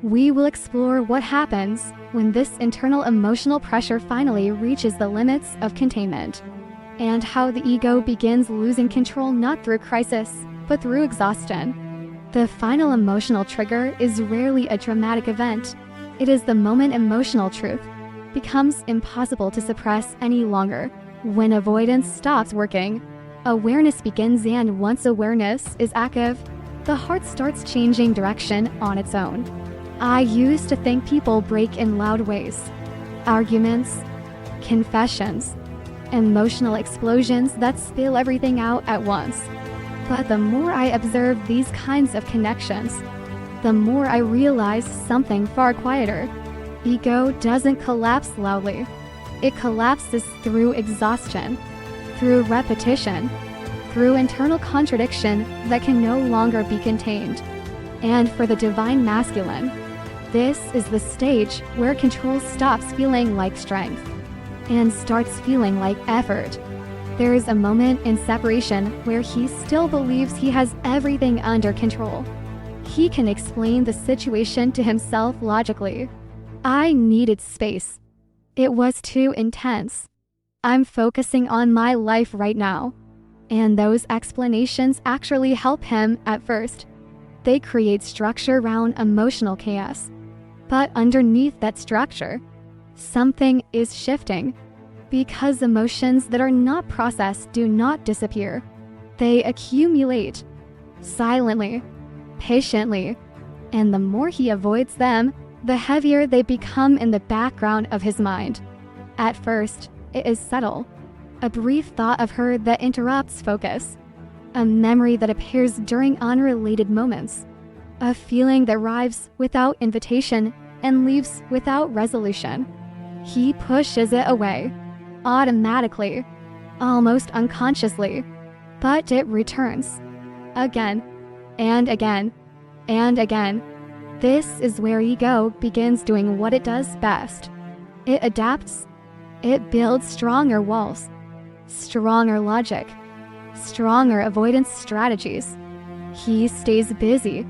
we will explore what happens when this internal emotional pressure finally reaches the limits of containment, and how the ego begins losing control not through crisis, but through exhaustion. The final emotional trigger is rarely a dramatic event. It is the moment emotional truth becomes impossible to suppress any longer. When avoidance stops working, awareness begins, and once awareness is active, the heart starts changing direction on its own. I used to think people break in loud ways. Arguments, confessions, emotional explosions that spill everything out at once. But the more I observe these kinds of connections, the more I realize something far quieter. Ego doesn't collapse loudly. It collapses through exhaustion, through repetition, through internal contradiction that can no longer be contained. And for the divine masculine, this is the stage where control stops feeling like strength and starts feeling like effort. There is a moment in separation where he still believes he has everything under control. He can explain the situation to himself logically. I needed space. It was too intense. I'm focusing on my life right now. And those explanations actually help him at first. They create structure around emotional chaos. But underneath that structure, something is shifting. Because emotions that are not processed do not disappear. They accumulate, silently, patiently, and the more he avoids them, the heavier they become in the background of his mind. At first, it is subtle. A brief thought of her that interrupts focus. A memory that appears during unrelated moments. A feeling that arrives without invitation and leaves without resolution. He pushes it away, automatically, almost unconsciously, but it returns. Again, and again, and again. This is where ego begins doing what it does best. It adapts. It builds stronger walls, stronger logic, stronger avoidance strategies. He stays busy.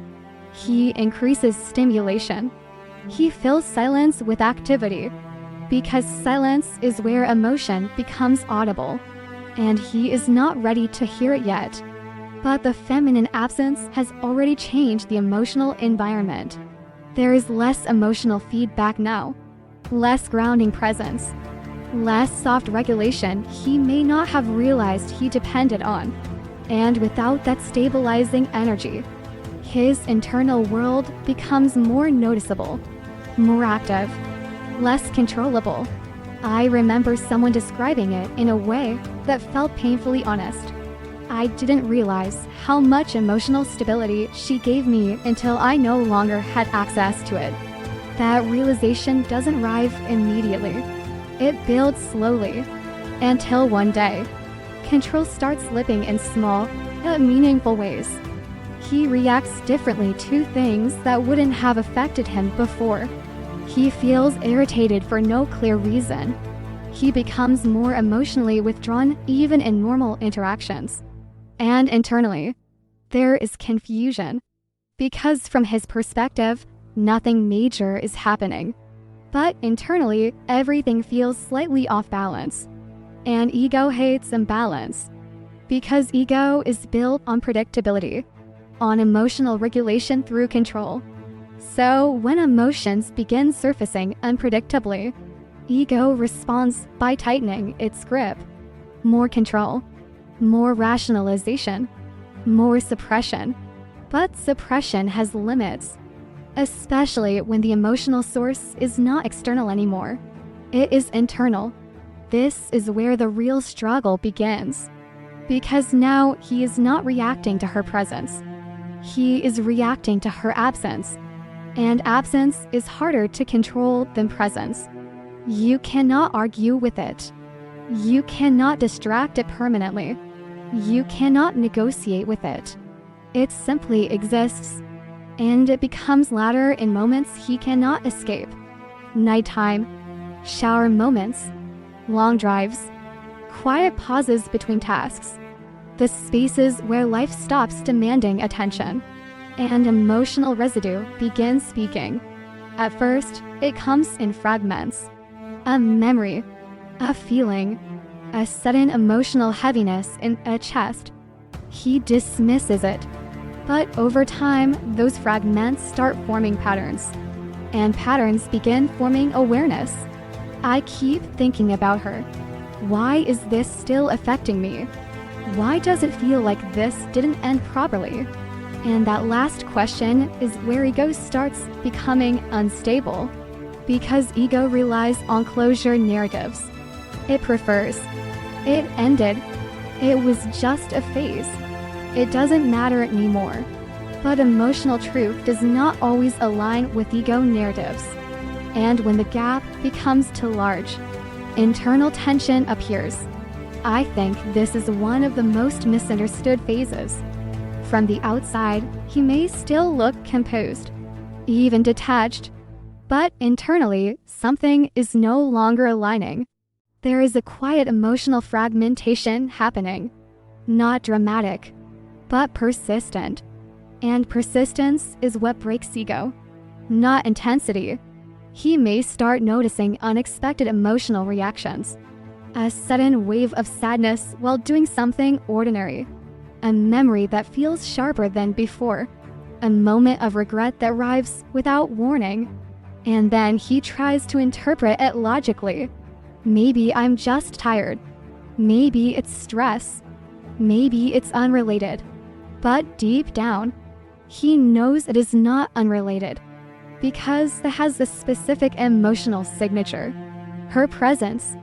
He increases stimulation. He fills silence with activity, because silence is where emotion becomes audible, and he is not ready to hear it yet. But the feminine absence has already changed the emotional environment. There is less emotional feedback now, less grounding presence, less soft regulation he may not have realized he depended on. And without that stabilizing energy, his internal world becomes more noticeable, more active, less controllable. I remember someone describing it in a way that felt painfully honest. I didn't realize how much emotional stability she gave me until I no longer had access to it. That realization doesn't arrive immediately. It builds slowly, until one day, control starts slipping in small, yet meaningful ways. He reacts differently to things that wouldn't have affected him before. He feels irritated for no clear reason. He becomes more emotionally withdrawn even in normal interactions. And internally, there is confusion, because from his perspective, nothing major is happening. But internally, everything feels slightly off balance. And ego hates imbalance, because ego is built on predictability, on emotional regulation through control. So when emotions begin surfacing unpredictably, ego responds by tightening its grip. More control, more rationalization, more suppression. But suppression has limits, especially when the emotional source is not external anymore. It is internal. This is where the real struggle begins. Because now he is not reacting to her presence. He is reacting to her absence. And absence is harder to control than presence. You cannot argue with it. You cannot distract it permanently. You cannot negotiate with it. It simply exists. And it becomes louder in moments he cannot escape. Nighttime, shower moments, long drives, quiet pauses between tasks. The spaces where life stops demanding attention. And emotional residue begins speaking. At first, it comes in fragments. A memory, a feeling, a sudden emotional heaviness in a chest. He dismisses it. But over time, those fragments start forming patterns. And patterns begin forming awareness. I keep thinking about her. Why is this still affecting me? Why does it feel like this didn't end properly? And that last question is where ego starts becoming unstable. Because ego relies on closure narratives. It prefers. It ended. It was just a phase. It doesn't matter anymore. But emotional truth does not always align with ego narratives. And when the gap becomes too large, internal tension appears. I think this is one of the most misunderstood phases. From the outside, he may still look composed, even detached. But internally, something is no longer aligning. There is a quiet emotional fragmentation happening. Not dramatic, but persistent. And persistence is what breaks ego, not intensity. He may start noticing unexpected emotional reactions. A sudden wave of sadness while doing something ordinary. A memory that feels sharper than before. A moment of regret that arrives without warning. And then he tries to interpret it logically. Maybe I'm just tired. Maybe it's stress. Maybe it's unrelated. But deep down, he knows it is not unrelated, because it has a specific emotional signature. Her presence,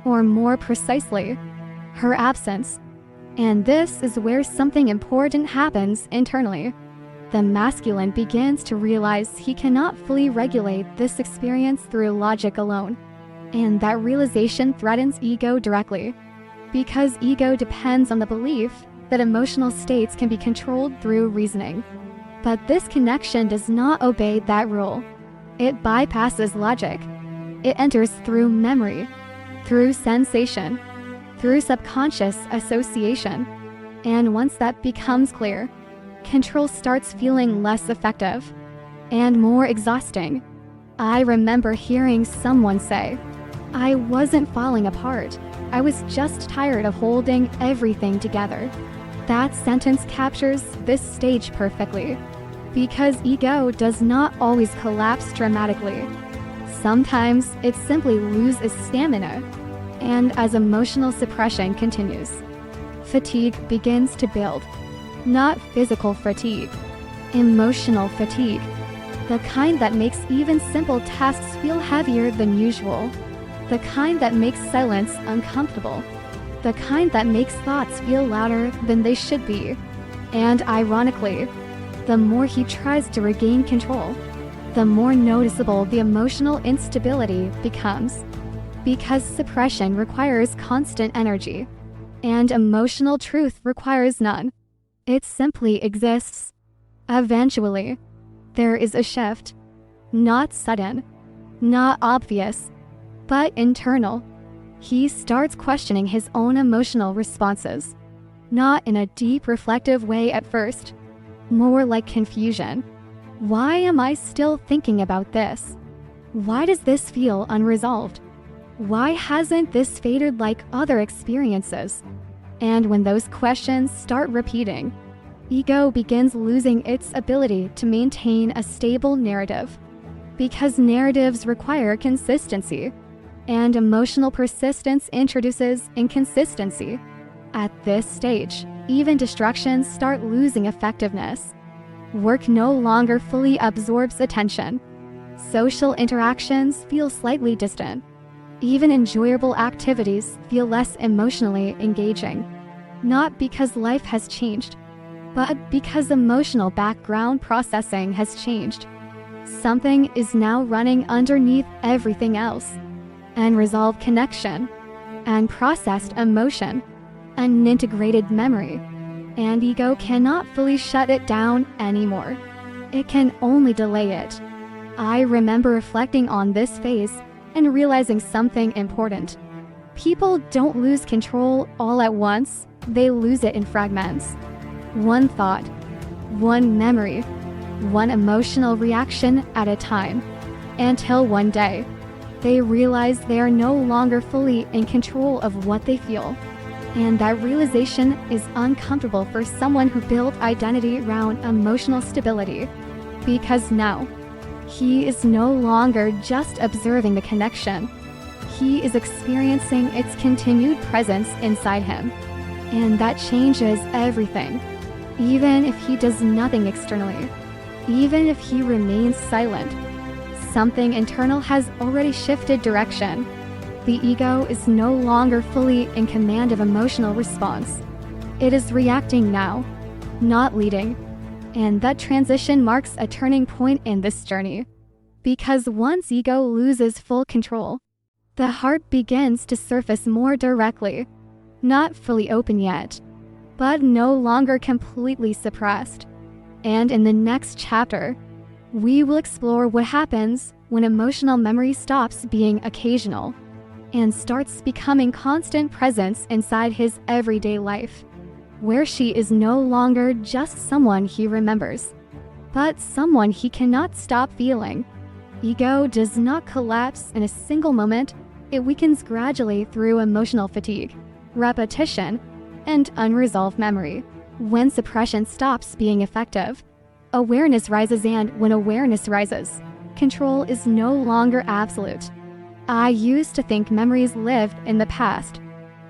or more precisely, her absence. And this is where something important happens internally. The masculine begins to realize he cannot fully regulate this experience through logic alone. And that realization threatens ego directly, because ego depends on the belief that emotional states can be controlled through reasoning. But this connection does not obey that rule. It bypasses logic. It enters through memory, through sensation, through subconscious association. And once that becomes clear, control starts feeling less effective and more exhausting. I remember hearing someone say, "I wasn't falling apart. I was just tired of holding everything together." That sentence captures this stage perfectly, because ego does not always collapse dramatically. Sometimes it simply loses stamina, and as emotional suppression continues, fatigue begins to build. Not physical fatigue, emotional fatigue, the kind that makes even simple tasks feel heavier than usual, the kind that makes silence uncomfortable, the kind that makes thoughts feel louder than they should be. And ironically, the more he tries to regain control, the more noticeable the emotional instability becomes. Because suppression requires constant energy, and emotional truth requires none. It simply exists. Eventually, there is a shift. Not sudden, not obvious, but internal. He starts questioning his own emotional responses, not in a deep, reflective way at first, more like confusion. Why am I still thinking about this? Why does this feel unresolved? Why hasn't this faded like other experiences? And when those questions start repeating, ego begins losing its ability to maintain a stable narrative. Because narratives require consistency, and emotional persistence introduces inconsistency. At this stage, even distractions start losing effectiveness. Work no longer fully absorbs attention. Social interactions feel slightly distant. Even enjoyable activities feel less emotionally engaging. Not because life has changed, but because emotional background processing has changed. Something is now running underneath everything else. Unresolved connection, unprocessed emotion, unintegrated memory, and ego cannot fully shut it down anymore. It can only delay it. I remember reflecting on this phase and realizing something important. People don't lose control all at once, they lose it in fragments. One thought, one memory, one emotional reaction at a time, until one day, they realize they are no longer fully in control of what they feel. And that realization is uncomfortable for someone who built identity around emotional stability. Because now, he is no longer just observing the connection. He is experiencing its continued presence inside him. And that changes everything. Even if he does nothing externally, even if he remains silent, something internal has already shifted direction. The ego is no longer fully in command of emotional response. It is reacting now, not leading. And that transition marks a turning point in this journey. Because once ego loses full control, the heart begins to surface more directly, not fully open yet, but no longer completely suppressed. And in the next chapter, we will explore what happens when emotional memory stops being occasional and starts becoming constant presence inside his everyday life, where she is no longer just someone he remembers, but someone he cannot stop feeling. Ego does not collapse in a single moment, it weakens gradually through emotional fatigue, repetition, and unresolved memory. When suppression stops being effective, awareness rises, and when awareness rises, control is no longer absolute. I used to think memories lived in the past,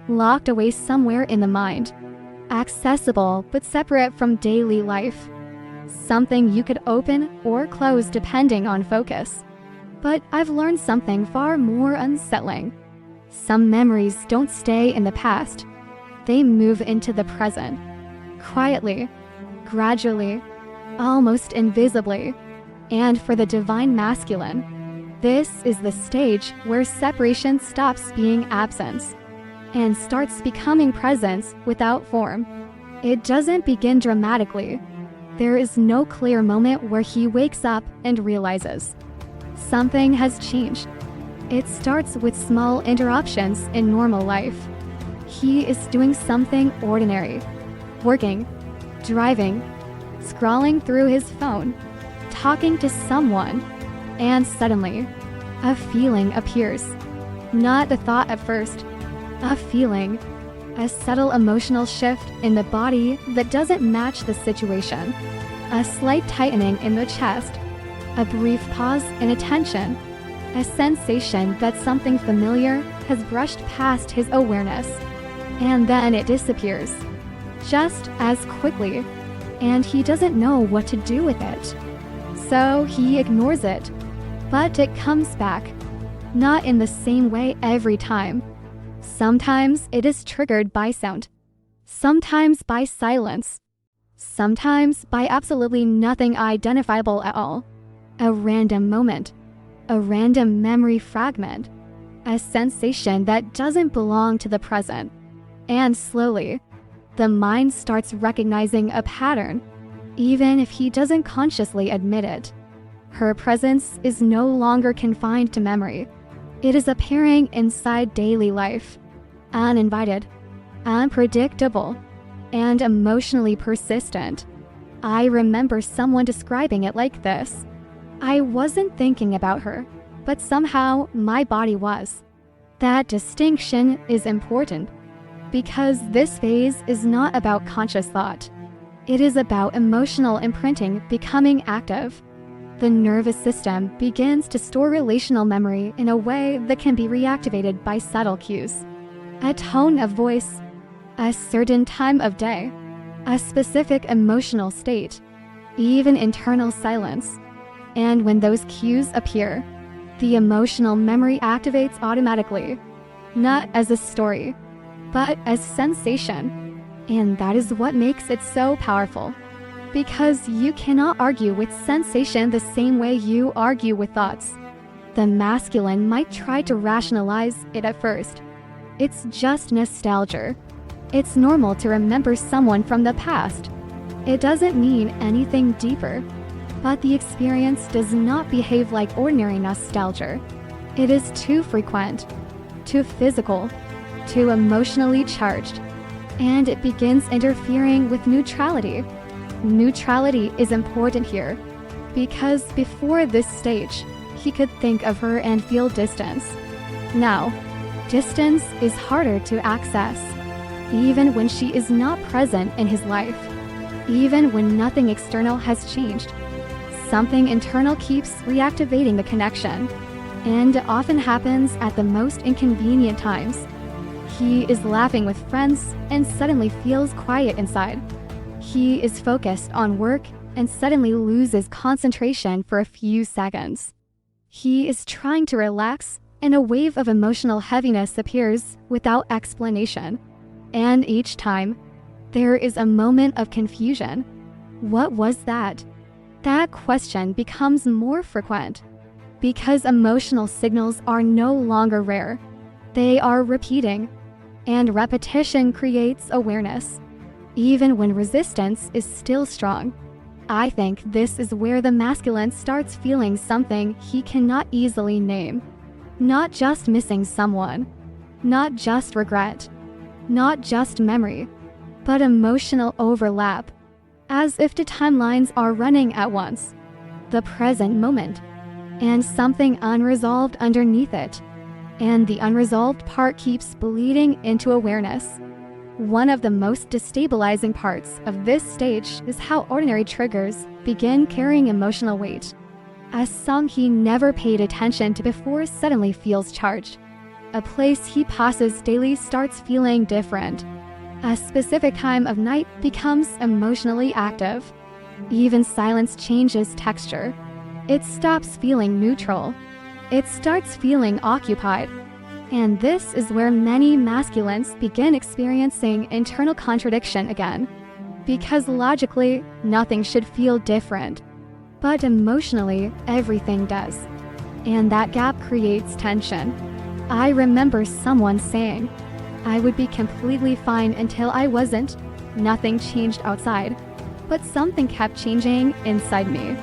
locked away somewhere in the mind, accessible but separate from daily life, something you could open or close depending on focus. But I've learned something far more unsettling. Some memories don't stay in the past, they move into the present, quietly, gradually, almost invisibly. And for the divine masculine, this is the stage where separation stops being absence and starts becoming presence without form. It doesn't begin dramatically. There is no clear moment where he wakes up and realizes something has changed. It starts with small interruptions in normal life. He is doing something ordinary, working, driving, scrolling through his phone, talking to someone, and suddenly, a feeling appears. Not the thought at first, a feeling, a subtle emotional shift in the body that doesn't match the situation, a slight tightening in the chest, a brief pause in attention, a sensation that something familiar has brushed past his awareness, and then it disappears, just as quickly, and he doesn't know what to do with it. So he ignores it, but it comes back, not in the same way every time. Sometimes it is triggered by sound, sometimes by silence, sometimes by absolutely nothing identifiable at all. A random moment, a random memory fragment, a sensation that doesn't belong to the present. And slowly, the mind starts recognizing a pattern, even if he doesn't consciously admit it. Her presence is no longer confined to memory. It is appearing inside daily life, uninvited, unpredictable, and emotionally persistent. I remember someone describing it like this: I wasn't thinking about her, but somehow my body was. That distinction is important because this phase is not about conscious thought. It is about emotional imprinting becoming active. The nervous system begins to store relational memory in a way that can be reactivated by subtle cues. A tone of voice, a certain time of day, a specific emotional state, even internal silence. And when those cues appear, the emotional memory activates automatically, not as a story, but as sensation. And that is what makes it so powerful. Because you cannot argue with sensation the same way you argue with thoughts. The masculine might try to rationalize it at first. It's just nostalgia. It's normal to remember someone from the past. It doesn't mean anything deeper. But the experience does not behave like ordinary nostalgia. It is too frequent, too physical, too emotionally charged, and it begins interfering with neutrality. Neutrality is important here, because before this stage, he could think of her and feel distance. Now, distance is harder to access, even when she is not present in his life, even when nothing external has changed. Something internal keeps reactivating the connection, and it often happens at the most inconvenient times. He is laughing with friends and suddenly feels quiet inside. He is focused on work and suddenly loses concentration for a few seconds. He is trying to relax and a wave of emotional heaviness appears without explanation. And each time, there is a moment of confusion. What was that? That question becomes more frequent because emotional signals are no longer rare. They are repeating, and repetition creates awareness, even when resistance is still strong. I think this is where the masculine starts feeling something he cannot easily name. Not just missing someone, not just regret, not just memory, but emotional overlap, as if the timelines are running at once, the present moment, and something unresolved underneath it. And the unresolved part keeps bleeding into awareness. One of the most destabilizing parts of this stage is how ordinary triggers begin carrying emotional weight. A song he never paid attention to before suddenly feels charged. A place he passes daily starts feeling different. A specific time of night becomes emotionally active. Even silence changes texture. It stops feeling neutral. It starts feeling occupied. And this is where many masculines begin experiencing internal contradiction again. Because logically, nothing should feel different. But emotionally, everything does. And that gap creates tension. I remember someone saying, I would be completely fine until I wasn't. Nothing changed outside. But something kept changing inside me.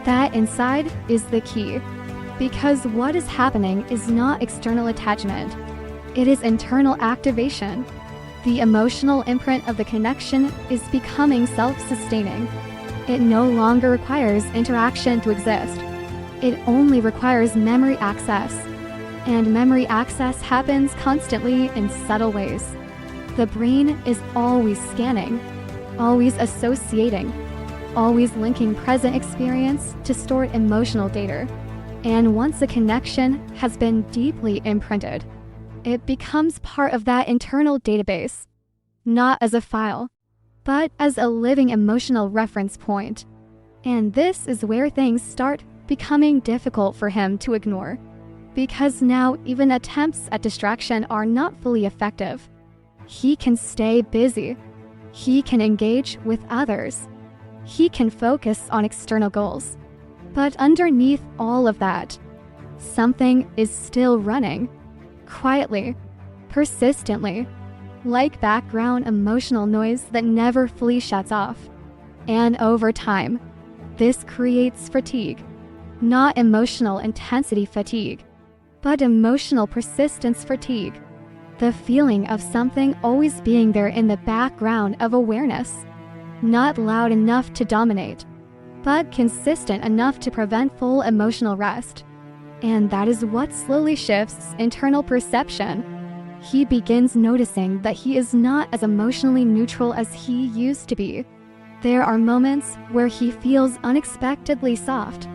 That inside is the key. Because what is happening is not external attachment. It is internal activation. The emotional imprint of the connection is becoming self-sustaining. It no longer requires interaction to exist. It only requires memory access. And memory access happens constantly in subtle ways. The brain is always scanning, always associating, always linking present experience to stored emotional data. And once a connection has been deeply imprinted, it becomes part of that internal database, not as a file, but as a living emotional reference point. And this is where things start becoming difficult for him to ignore, because now even attempts at distraction are not fully effective. He can stay busy. He can engage with others. He can focus on external goals. But underneath all of that, something is still running, quietly, persistently, like background emotional noise that never fully shuts off. And over time, this creates fatigue, not emotional intensity fatigue, but emotional persistence fatigue. The feeling of something always being there in the background of awareness. Not loud enough to dominate, but consistent enough to prevent full emotional rest. And that is what slowly shifts internal perception. He begins noticing that he is not as emotionally neutral as he used to be. There are moments where he feels unexpectedly soft.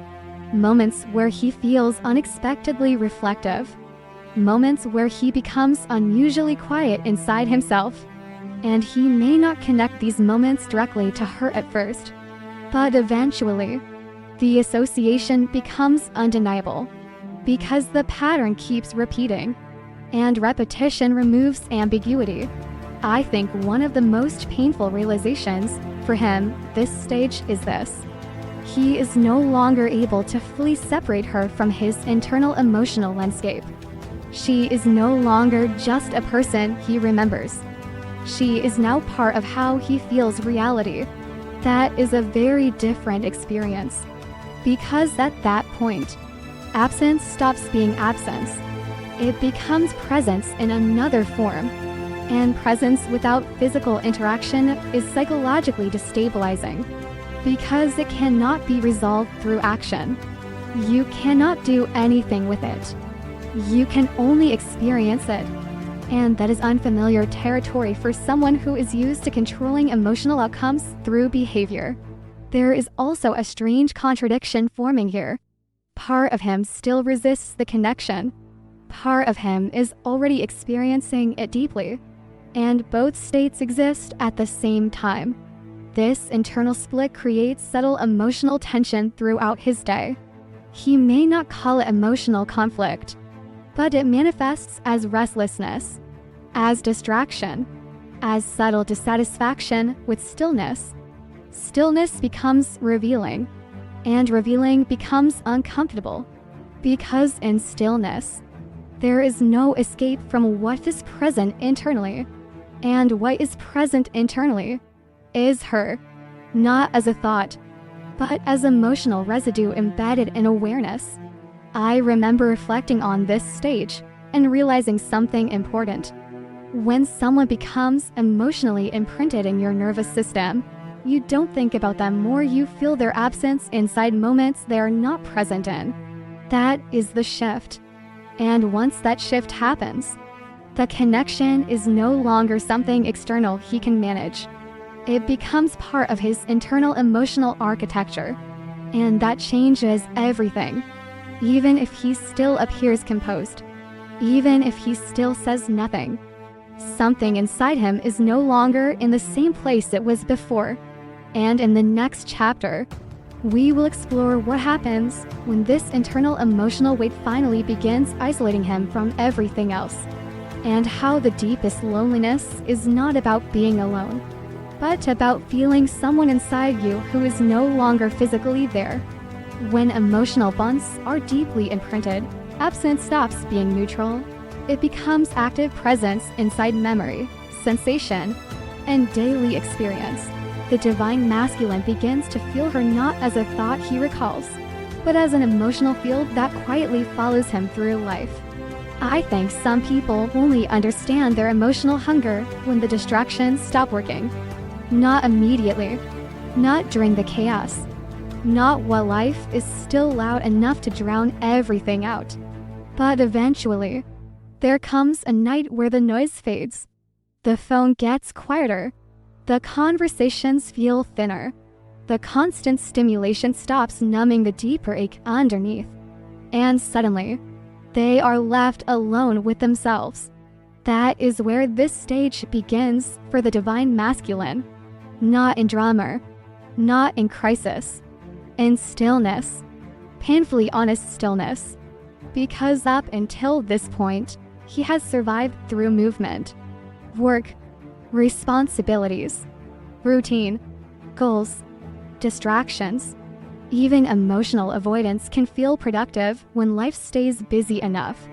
Moments where he feels unexpectedly reflective. Moments where he becomes unusually quiet inside himself. And he may not connect these moments directly to her at first. But eventually, the association becomes undeniable. Because the pattern keeps repeating. And repetition removes ambiguity. I think one of the most painful realizations for him this stage is this. He is no longer able to fully separate her from his internal emotional landscape. She is no longer just a person he remembers. She is now part of how he feels reality. That is a very different experience. Because at that point, absence stops being absence. It becomes presence in another form. And presence without physical interaction is psychologically destabilizing. Because it cannot be resolved through action. You cannot do anything with it. You can only experience it. And that is unfamiliar territory for someone who is used to controlling emotional outcomes through behavior. There is also a strange contradiction forming here. Part of him still resists the connection. Part of him is already experiencing it deeply. And both states exist at the same time. This internal split creates subtle emotional tension throughout his day. He may not call it emotional conflict, but it manifests as restlessness, as distraction, as subtle dissatisfaction with stillness. Stillness becomes revealing, and revealing becomes uncomfortable, because in stillness, there is no escape from what is present internally, and what is present internally is her, not as a thought, but as emotional residue embedded in awareness. I remember reflecting on this stage and realizing something important. When someone becomes emotionally imprinted in your nervous system, you don't think about them more, you feel their absence inside moments they are not present in. That is the shift. And once that shift happens, the connection is no longer something external he can manage. It becomes part of his internal emotional architecture. And that changes everything. Even if he still appears composed, even if he still says nothing, something inside him is no longer in the same place it was before. And in the next chapter, we will explore what happens when this internal emotional weight finally begins isolating him from everything else, and how the deepest loneliness is not about being alone, but about feeling someone inside you who is no longer physically there. When emotional bonds are deeply imprinted, absence stops being neutral. It becomes active presence inside memory, sensation, and daily experience. The divine masculine begins to feel her not as a thought he recalls, but as an emotional field that quietly follows him through life. I think some people only understand their emotional hunger when the distractions stop working. Not immediately, not during the chaos, not while life is still loud enough to drown everything out. But eventually, there comes a night where the noise fades. The phone gets quieter. The conversations feel thinner. The constant stimulation stops numbing the deeper ache underneath. And suddenly, they are left alone with themselves. That is where this stage begins for the divine masculine. Not in drama, not in crisis, in stillness. Painfully honest stillness. Because up until this point, he has survived through movement, work, responsibilities, routine, goals, distractions. Even emotional avoidance can feel productive when life stays busy enough.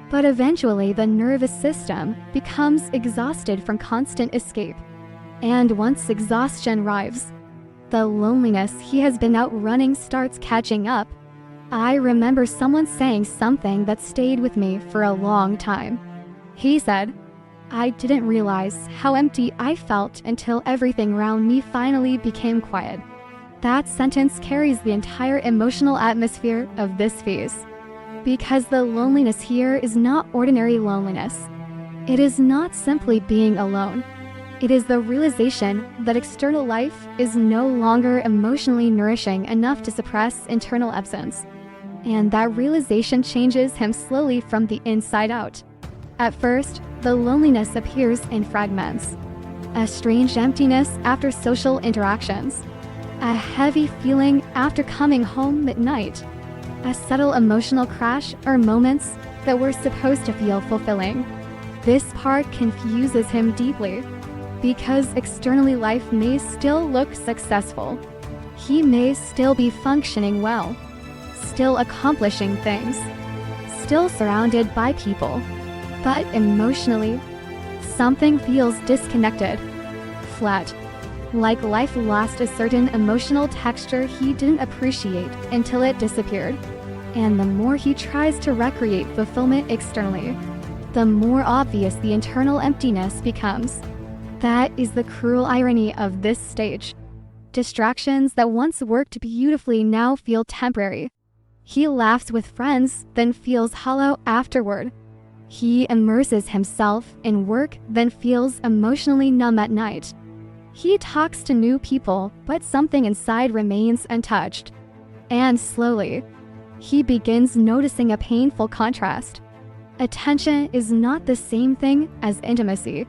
But eventually the nervous system becomes exhausted from constant escape. And once exhaustion arrives, the loneliness he has been outrunning starts catching up. I remember someone saying something that stayed with me for a long time. He said, "I didn't realize how empty I felt until everything around me finally became quiet." That sentence carries the entire emotional atmosphere of this phase. Because the loneliness here is not ordinary loneliness. It is not simply being alone. It is the realization that external life is no longer emotionally nourishing enough to suppress internal absence. And that realization changes him slowly from the inside out. At first, the loneliness appears in fragments. A strange emptiness after social interactions. A heavy feeling after coming home at night. A subtle emotional crash or moments that were supposed to feel fulfilling. This part confuses him deeply, because externally life may still look successful. He may still be functioning well, still accomplishing things, still surrounded by people. But emotionally, something feels disconnected, flat, like life lost a certain emotional texture he didn't appreciate until it disappeared. And the more he tries to recreate fulfillment externally, the more obvious the internal emptiness becomes. That is the cruel irony of this stage. Distractions that once worked beautifully now feel temporary. He laughs with friends, then feels hollow afterward. He immerses himself in work, then feels emotionally numb at night. He talks to new people, but something inside remains untouched. And slowly, he begins noticing a painful contrast. Attention is not the same thing as intimacy.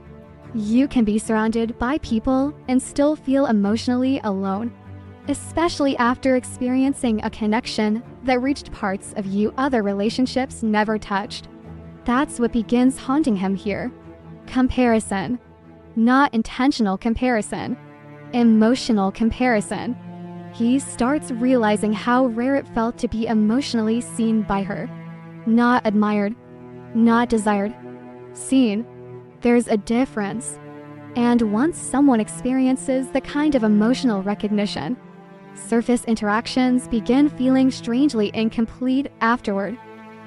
You can be surrounded by people and still feel emotionally alone, especially after experiencing a connection that reached parts of you other relationships never touched. That's what begins haunting him here. Comparison. Not intentional comparison. Emotional comparison. He starts realizing how rare it felt to be emotionally seen by her. Not admired. Not desired. Seen. There's a difference. And once someone experiences the kind of emotional recognition, surface interactions begin feeling strangely incomplete afterward.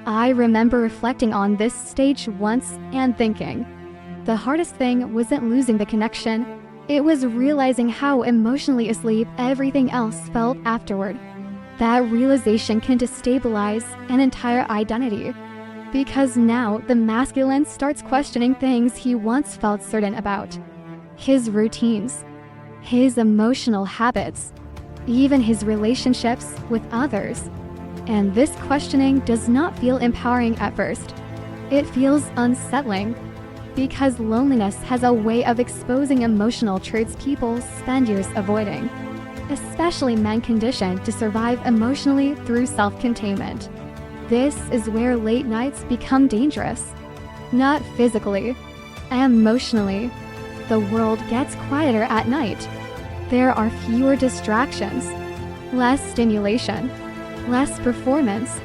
I remember reflecting on this stage once and thinking, the hardest thing wasn't losing the connection, it was realizing how emotionally asleep everything else felt afterward. That realization can destabilize an entire identity. Because now the masculine starts questioning things he once felt certain about. His routines, his emotional habits, even his relationships with others. And this questioning does not feel empowering at first. It feels unsettling, because loneliness has a way of exposing emotional traits people spend years avoiding, especially men conditioned to survive emotionally through self-containment. This is where late nights become dangerous. Not physically, emotionally. The world gets quieter at night. There are fewer distractions, less stimulation, less performance,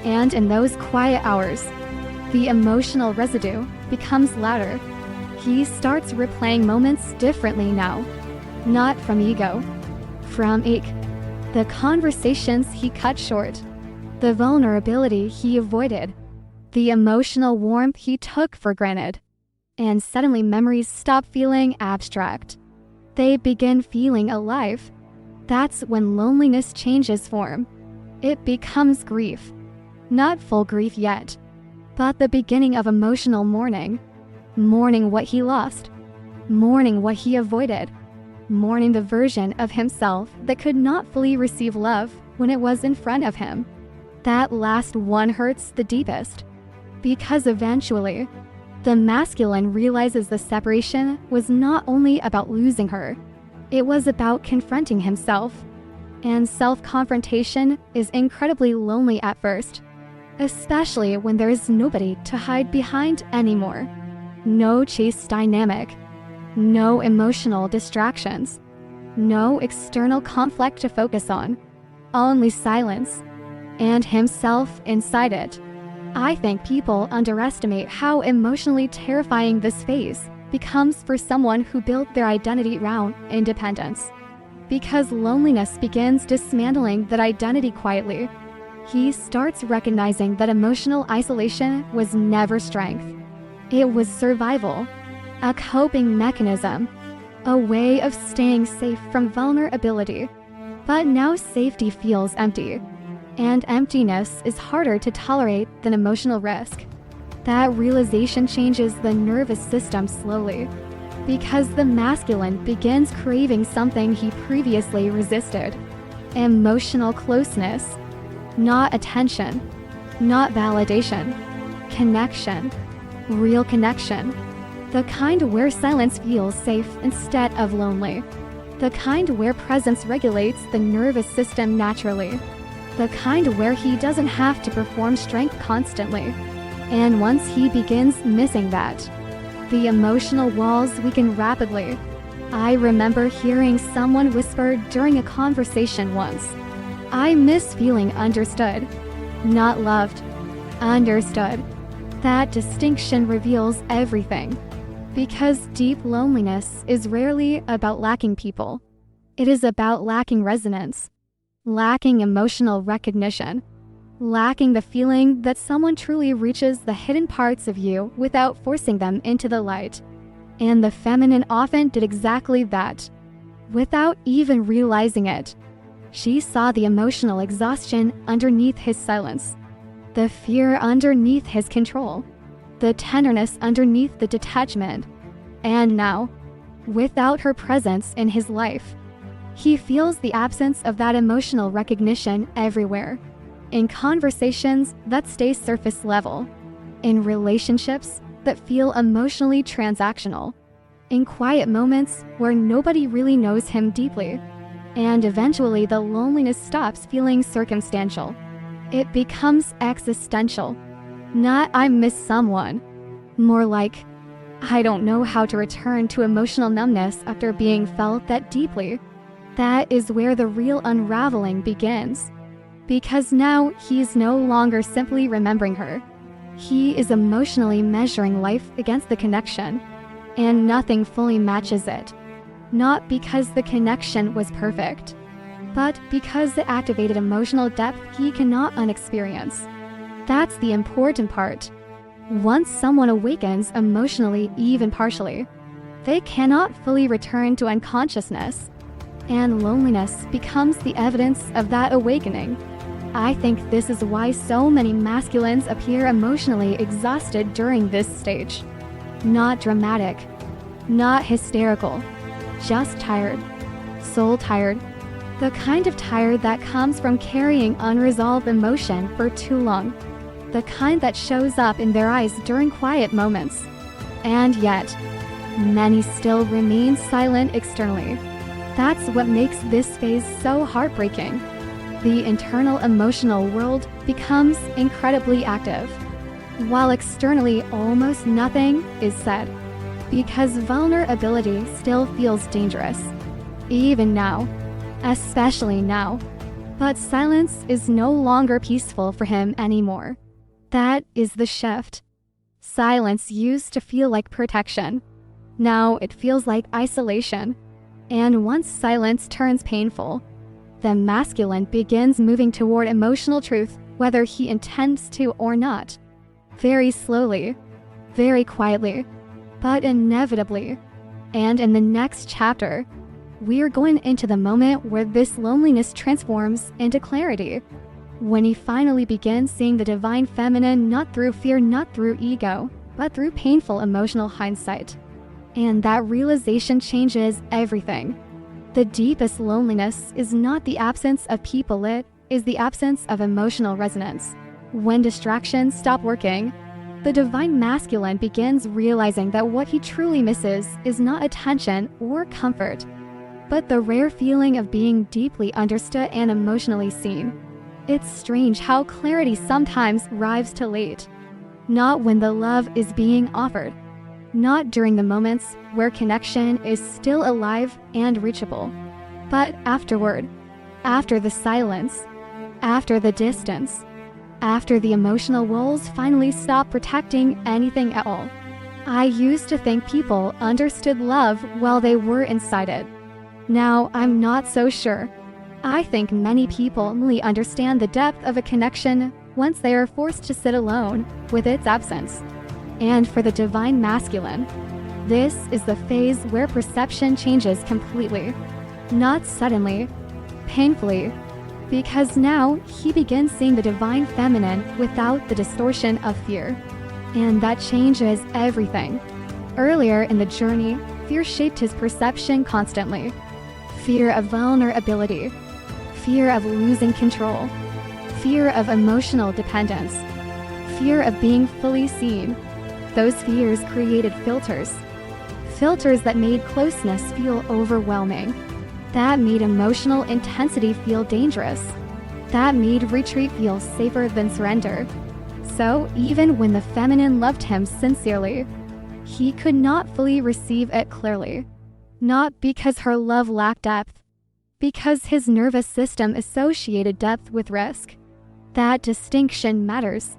and in those quiet hours, the emotional residue becomes louder. He starts replaying moments differently now, not from ego, from ache. The conversations he cut short, the vulnerability he avoided, the emotional warmth he took for granted. And suddenly memories stop feeling abstract. They begin feeling alive. That's when loneliness changes form. It becomes grief. Not full grief yet, but the beginning of emotional mourning. Mourning what he lost. Mourning what he avoided. Mourning the version of himself that could not fully receive love when it was in front of him. That last one hurts the deepest. Because eventually, the masculine realizes the separation was not only about losing her, it was about confronting himself. And self-confrontation is incredibly lonely at first, especially when there is nobody to hide behind anymore. No chase dynamic, no emotional distractions, no external conflict to focus on, only silence, and himself inside it. I think people underestimate how emotionally terrifying this phase becomes for someone who built their identity around independence. Because loneliness begins dismantling that identity quietly. he starts recognizing that emotional isolation was never strength. It was survival, a coping mechanism, a way of staying safe from vulnerability. But now safety feels empty, and emptiness is harder to tolerate than emotional risk. That realization changes the nervous system slowly, because the masculine begins craving something he previously resisted: emotional closeness. Not attention, not validation, connection, real connection. The kind where silence feels safe instead of lonely. The kind where presence regulates the nervous system naturally. The kind where he doesn't have to perform strength constantly. And once he begins missing that, the emotional walls weaken rapidly. I remember hearing someone whisper during a conversation once, "I miss feeling understood." Not loved, understood. That distinction reveals everything. Because deep loneliness is rarely about lacking people. It is about lacking resonance, lacking emotional recognition, lacking the feeling that someone truly reaches the hidden parts of you without forcing them into the light. And the feminine often did exactly that, without even realizing it. She saw the emotional exhaustion underneath his silence, the fear underneath his control, the tenderness underneath the detachment. And now, without her presence in his life, he feels the absence of that emotional recognition everywhere. In conversations that stay surface level, in relationships that feel emotionally transactional, in quiet moments where nobody really knows him deeply. And eventually the loneliness stops feeling circumstantial. It becomes existential. Not "I miss someone," more like "I don't know how to return to emotional numbness after being felt that deeply." That is where the real unraveling begins. Because now he's no longer simply remembering her. He is emotionally measuring life against the connection, and nothing fully matches it. Not because the connection was perfect, but because it activated emotional depth he cannot unexperience. That's the important part. Once someone awakens emotionally, even partially, they cannot fully return to unconsciousness, and loneliness becomes the evidence of that awakening. I think this is why so many masculines appear emotionally exhausted during this stage. Not dramatic, not hysterical, just tired, soul tired. The kind of tired that comes from carrying unresolved emotion for too long. The kind that shows up in their eyes during quiet moments. And yet, many still remain silent externally. That's what makes this phase so heartbreaking. The internal emotional world becomes incredibly active, while externally almost nothing is said. Because vulnerability still feels dangerous, even now, especially now. But silence is no longer peaceful for him anymore. That is the shift. Silence used to feel like protection. Now it feels like isolation. And once silence turns painful, the masculine begins moving toward emotional truth, whether he intends to or not. Very slowly, very quietly, but inevitably. And in the next chapter, we're going into the moment where this loneliness transforms into clarity. When he finally begins seeing the divine feminine not through fear, not through ego, but through painful emotional hindsight. And that realization changes everything. The deepest loneliness is not the absence of people, it is the absence of emotional resonance. When distractions stop working, the divine masculine begins realizing that what he truly misses is not attention or comfort, but the rare feeling of being deeply understood and emotionally seen. It's strange how clarity sometimes arrives too late. Not when the love is being offered. Not during the moments where connection is still alive and reachable, but afterward, after the silence, after the distance, after the emotional walls finally stop protecting anything at all. I used to think people understood love while they were inside it. Now I'm not so sure. I think many people only understand the depth of a connection once they are forced to sit alone with its absence. And for the divine masculine, this is the phase where perception changes completely. Not suddenly, painfully, because now he begins seeing the divine feminine without the distortion of fear. And that changes everything. Earlier in the journey, fear shaped his perception constantly. Fear of vulnerability, fear of losing control, fear of emotional dependence, fear of being fully seen. Those fears created filters. Filters that made closeness feel overwhelming. That made emotional intensity feel dangerous. That made retreat feel safer than surrender. So even when the feminine loved him sincerely, he could not fully receive it clearly. Not because her love lacked depth, because his nervous system associated depth with risk. That distinction matters.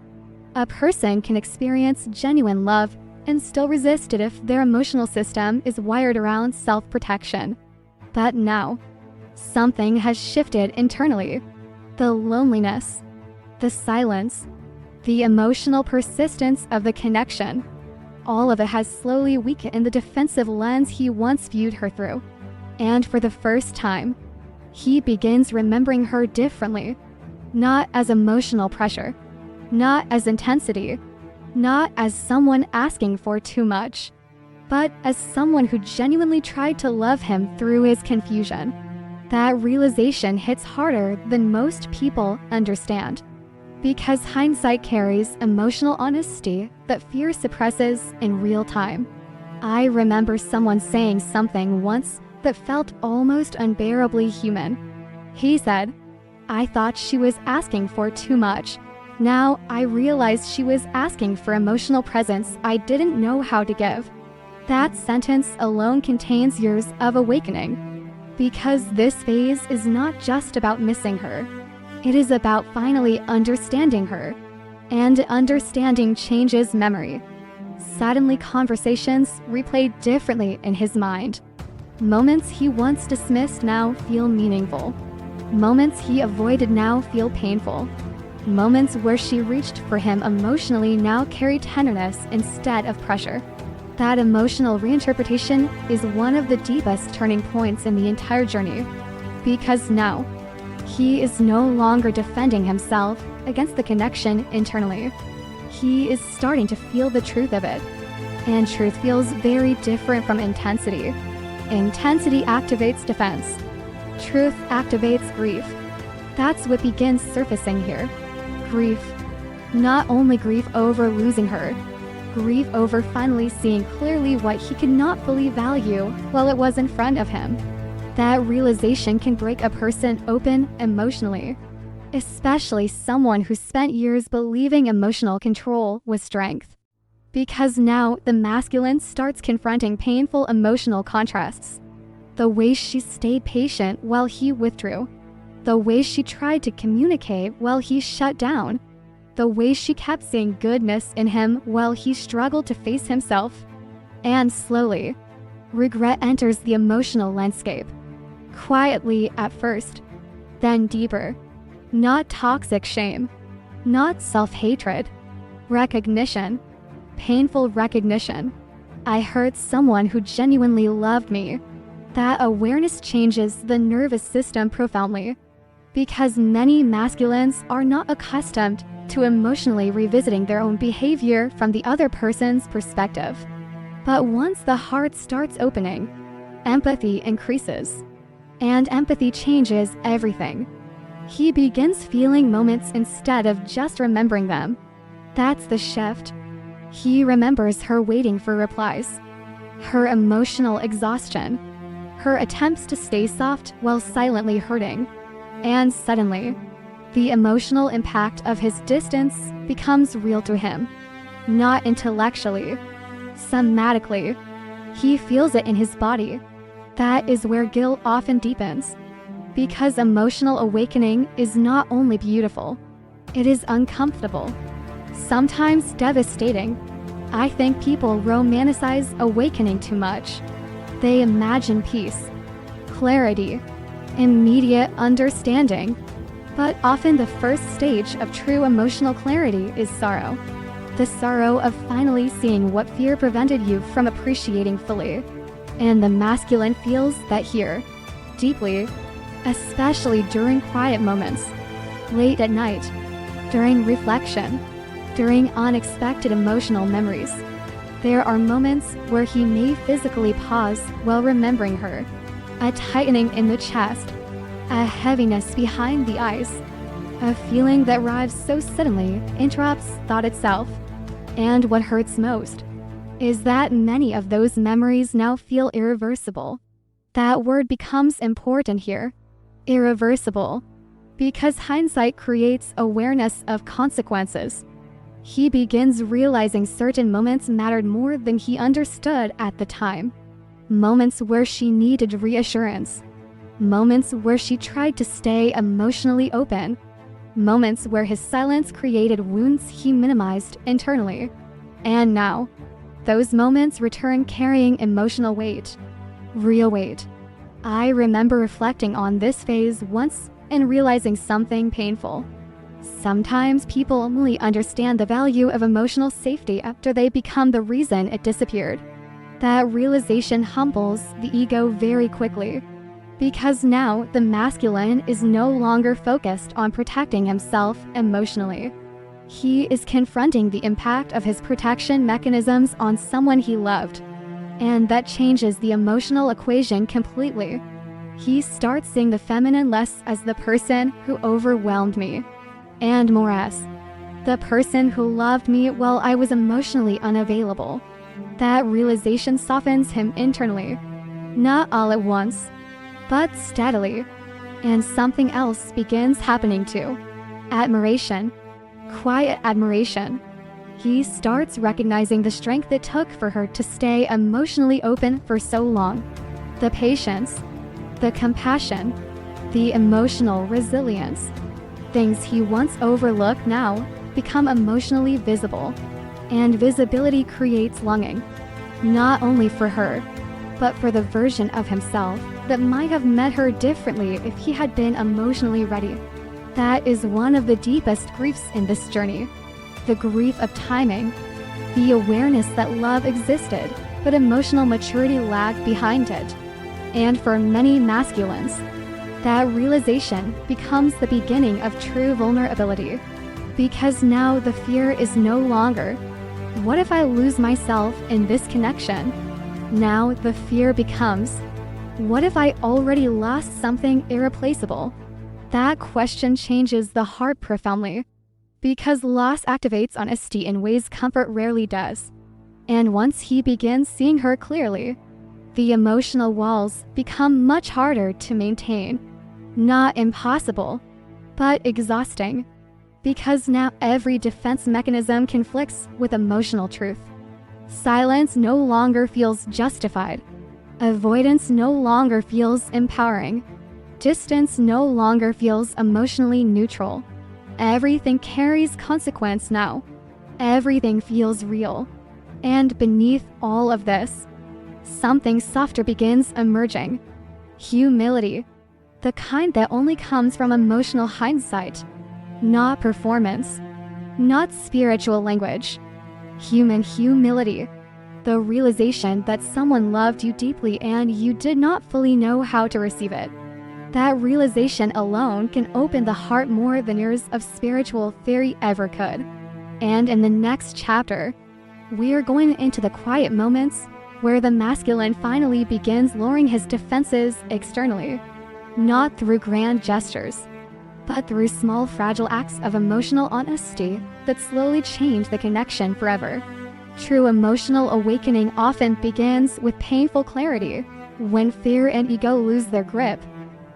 A person can experience genuine love and still resist it if their emotional system is wired around self-protection. But now, something has shifted internally. The loneliness, the silence, the emotional persistence of the connection. All of it has slowly weakened the defensive lens he once viewed her through. And for the first time, he begins remembering her differently. Not as emotional pressure, not as intensity, not as someone asking for too much, but as someone who genuinely tried to love him through his confusion. That realization hits harder than most people understand, because hindsight carries emotional honesty that fear suppresses in real time. I remember someone saying something once that felt almost unbearably human. He said, "I thought she was asking for too much. Now I realized she was asking for emotional presence I didn't know how to give." That sentence alone contains years of awakening, because this phase is not just about missing her. It is about finally understanding her, and understanding changes memory. Suddenly conversations replayed differently in his mind. Moments he once dismissed now feel meaningful. Moments he avoided now feel painful. Moments where she reached for him emotionally now carry tenderness instead of pressure. That emotional reinterpretation is one of the deepest turning points in the entire journey, because now, he is no longer defending himself against the connection internally. He is starting to feel the truth of it. And truth feels very different from intensity. Intensity activates defense. Truth activates grief. That's what begins surfacing here. Grief. Not only grief over losing her, grief over finally seeing clearly what he could not fully value while it was in front of him. That realization can break a person open emotionally, especially someone who spent years believing emotional control was strength. Because now the masculine starts confronting painful emotional contrasts. The way she stayed patient while he withdrew. The way she tried to communicate while he shut down. The way she kept seeing goodness in him while he struggled to face himself. And slowly, regret enters the emotional landscape. Quietly at first, then deeper. Not toxic shame, not self-hatred. Recognition, painful recognition. I hurt someone who genuinely loved me. That awareness changes the nervous system profoundly, because many masculines are not accustomed to emotionally revisiting their own behavior from the other person's perspective. But once the heart starts opening, empathy increases. And empathy changes everything. He begins feeling moments instead of just remembering them. That's the shift. He remembers her waiting for replies, her emotional exhaustion, her attempts to stay soft while silently hurting. And suddenly, the emotional impact of his distance becomes real to him. Not intellectually, somatically. He feels it in his body. That is where guilt often deepens. Because emotional awakening is not only beautiful, it is uncomfortable. Sometimes devastating. I think people romanticize awakening too much. They imagine peace, clarity, immediate understanding. But often the first stage of true emotional clarity is sorrow. The sorrow of finally seeing what fear prevented you from appreciating fully. And the masculine feels that here, deeply, especially during quiet moments, late at night, during reflection, during unexpected emotional memories. There are moments where he may physically pause while remembering her, a tightening in the chest, a heaviness behind the eyes, a feeling that arrives so suddenly interrupts thought itself. And what hurts most is that many of those memories now feel irreversible. That word becomes important here. Irreversible. Because hindsight creates awareness of consequences. He begins realizing certain moments mattered more than he understood at the time. Moments where she needed reassurance. Moments where she tried to stay emotionally open. Moments where his silence created wounds he minimized internally. And now, those moments return carrying emotional weight. Real weight. I remember reflecting on this phase once and realizing something painful. Sometimes people only understand the value of emotional safety after they become the reason it disappeared. That realization humbles the ego very quickly. Because now the masculine is no longer focused on protecting himself emotionally. He is confronting the impact of his protection mechanisms on someone he loved. And that changes the emotional equation completely. He starts seeing the feminine less as the person who overwhelmed me, and more as the person who loved me while I was emotionally unavailable. That realization softens him internally, not all at once, but steadily. And something else begins happening too. Admiration. Quiet admiration. He starts recognizing the strength it took for her to stay emotionally open for so long. The patience, the compassion, the emotional resilience. Things he once overlooked now become emotionally visible. And visibility creates longing, not only for her, but for the version of himself that might have met her differently if he had been emotionally ready. That is one of the deepest griefs in this journey. The grief of timing, the awareness that love existed, but emotional maturity lagged behind it. And for many masculines, that realization becomes the beginning of true vulnerability. Because now the fear is no longer, what if I lose myself in this connection? Now the fear becomes, what if I already lost something irreplaceable? That question changes the heart profoundly. Because loss activates honesty in ways comfort rarely does. And once he begins seeing her clearly, the emotional walls become much harder to maintain. Not impossible, but exhausting. Because now every defense mechanism conflicts with emotional truth. Silence no longer feels justified. Avoidance no longer feels empowering. Distance no longer feels emotionally neutral. Everything carries consequence now. Everything feels real. And beneath all of this, something softer begins emerging. Humility. The kind that only comes from emotional hindsight. Not performance. Not spiritual language. Human humility. The realization that someone loved you deeply and you did not fully know how to receive it. That realization alone can open the heart more than years of spiritual theory ever could. And in the next chapter, we are going into the quiet moments where the masculine finally begins lowering his defenses externally. Not through grand gestures, but through small fragile acts of emotional honesty that slowly change the connection forever. True emotional awakening often begins with painful clarity. When fear and ego lose their grip,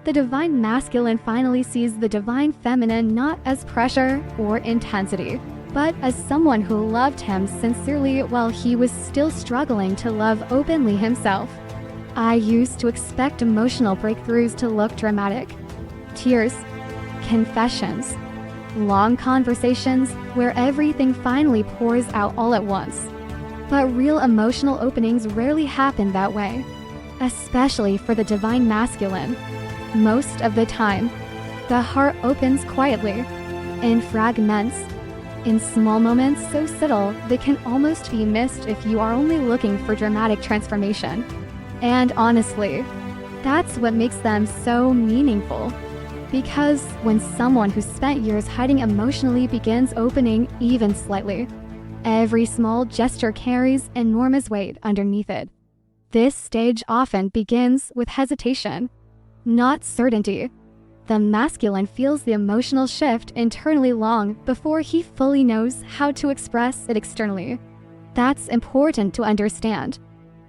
the divine masculine finally sees the divine feminine not as pressure or intensity, but as someone who loved him sincerely while he was still struggling to love openly himself. I used to expect emotional breakthroughs to look dramatic. Tears, confessions, long conversations where everything finally pours out all at once. But real emotional openings rarely happen that way. especially for the divine masculine. Most of the time, the heart opens quietly, in fragments, in small moments so subtle they can almost be missed if you are only looking for dramatic transformation. And honestly, that's what makes them so meaningful. Because when someone who spent years hiding emotionally begins opening even slightly, every small gesture carries enormous weight underneath it. This stage often begins with hesitation, not certainty. The masculine feels the emotional shift internally long before he fully knows how to express it externally. That's important to understand.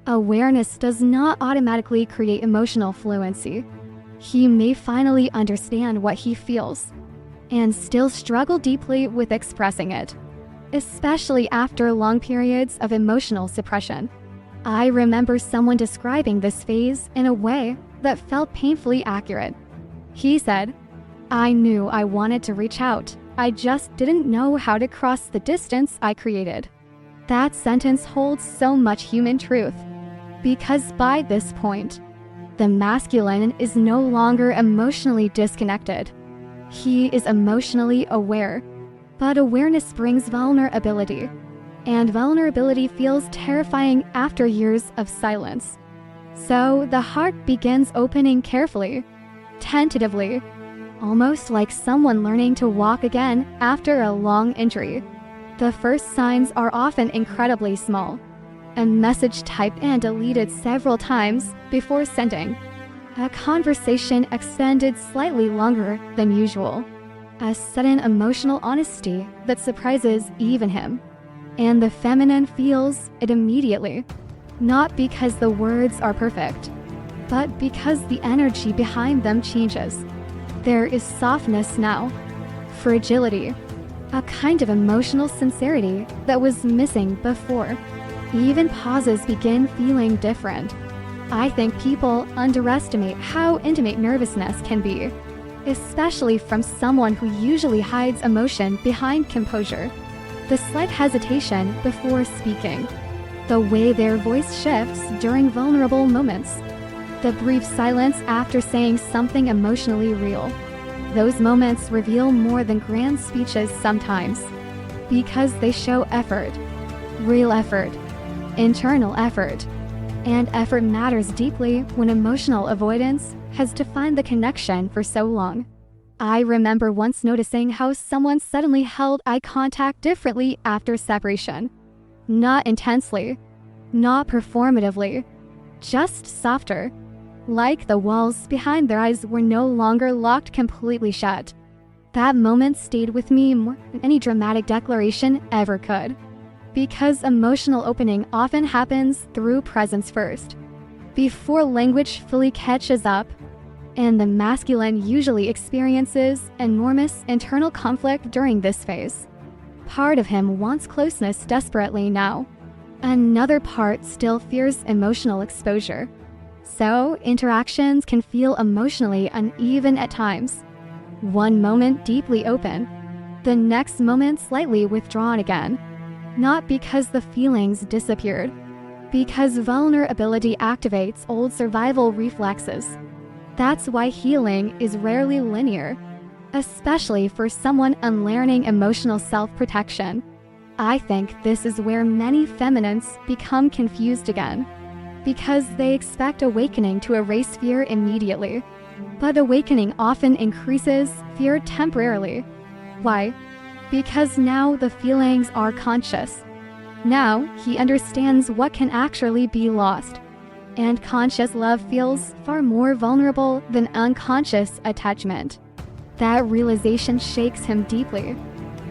Awareness does not automatically create emotional fluency. He may finally understand what he feels, and still struggle deeply with expressing it, especially after long periods of emotional suppression. I remember someone describing this phase in a way that felt painfully accurate. He said, "I knew I wanted to reach out. I just didn't know how to cross the distance I created." That sentence holds so much human truth. Because by this point, the masculine is no longer emotionally disconnected. He is emotionally aware. But awareness brings vulnerability. And vulnerability feels terrifying after years of silence. So the heart begins opening carefully, tentatively, almost like someone learning to walk again after a long injury. The first signs are often incredibly small. A message typed and deleted several times before sending. A conversation extended slightly longer than usual. A sudden emotional honesty that surprises even him. And the feminine feels it immediately. Not because the words are perfect, but because the energy behind them changes. There is softness now, fragility, a kind of emotional sincerity that was missing before. Even pauses begin feeling different. I think people underestimate how intimate nervousness can be, especially from someone who usually hides emotion behind composure. The slight hesitation before speaking, the way their voice shifts during vulnerable moments, the brief silence after saying something emotionally real. Those moments reveal more than grand speeches sometimes, because they show effort, real effort, internal effort. And effort matters deeply when emotional avoidance has defined the connection for so long. I remember once noticing how someone suddenly held eye contact differently after separation. Not intensely, not performatively, just softer. Like the walls behind their eyes were no longer locked completely shut. That moment stayed with me more than any dramatic declaration ever could. Because emotional opening often happens through presence first, before language fully catches up, and the masculine usually experiences enormous internal conflict during this phase. Part of him wants closeness desperately now. Another part still fears emotional exposure. So, interactions can feel emotionally uneven at times. One moment deeply open, the next moment slightly withdrawn again. Not because the feelings disappeared, because vulnerability activates old survival reflexes. That's why healing is rarely linear, especially for someone unlearning emotional self-protection. I think this is where many feminines become confused again, because they expect awakening to erase fear immediately. But awakening often increases fear temporarily. Why? Because now the feelings are conscious. Now he understands what can actually be lost. And conscious love feels far more vulnerable than unconscious attachment. That realization shakes him deeply.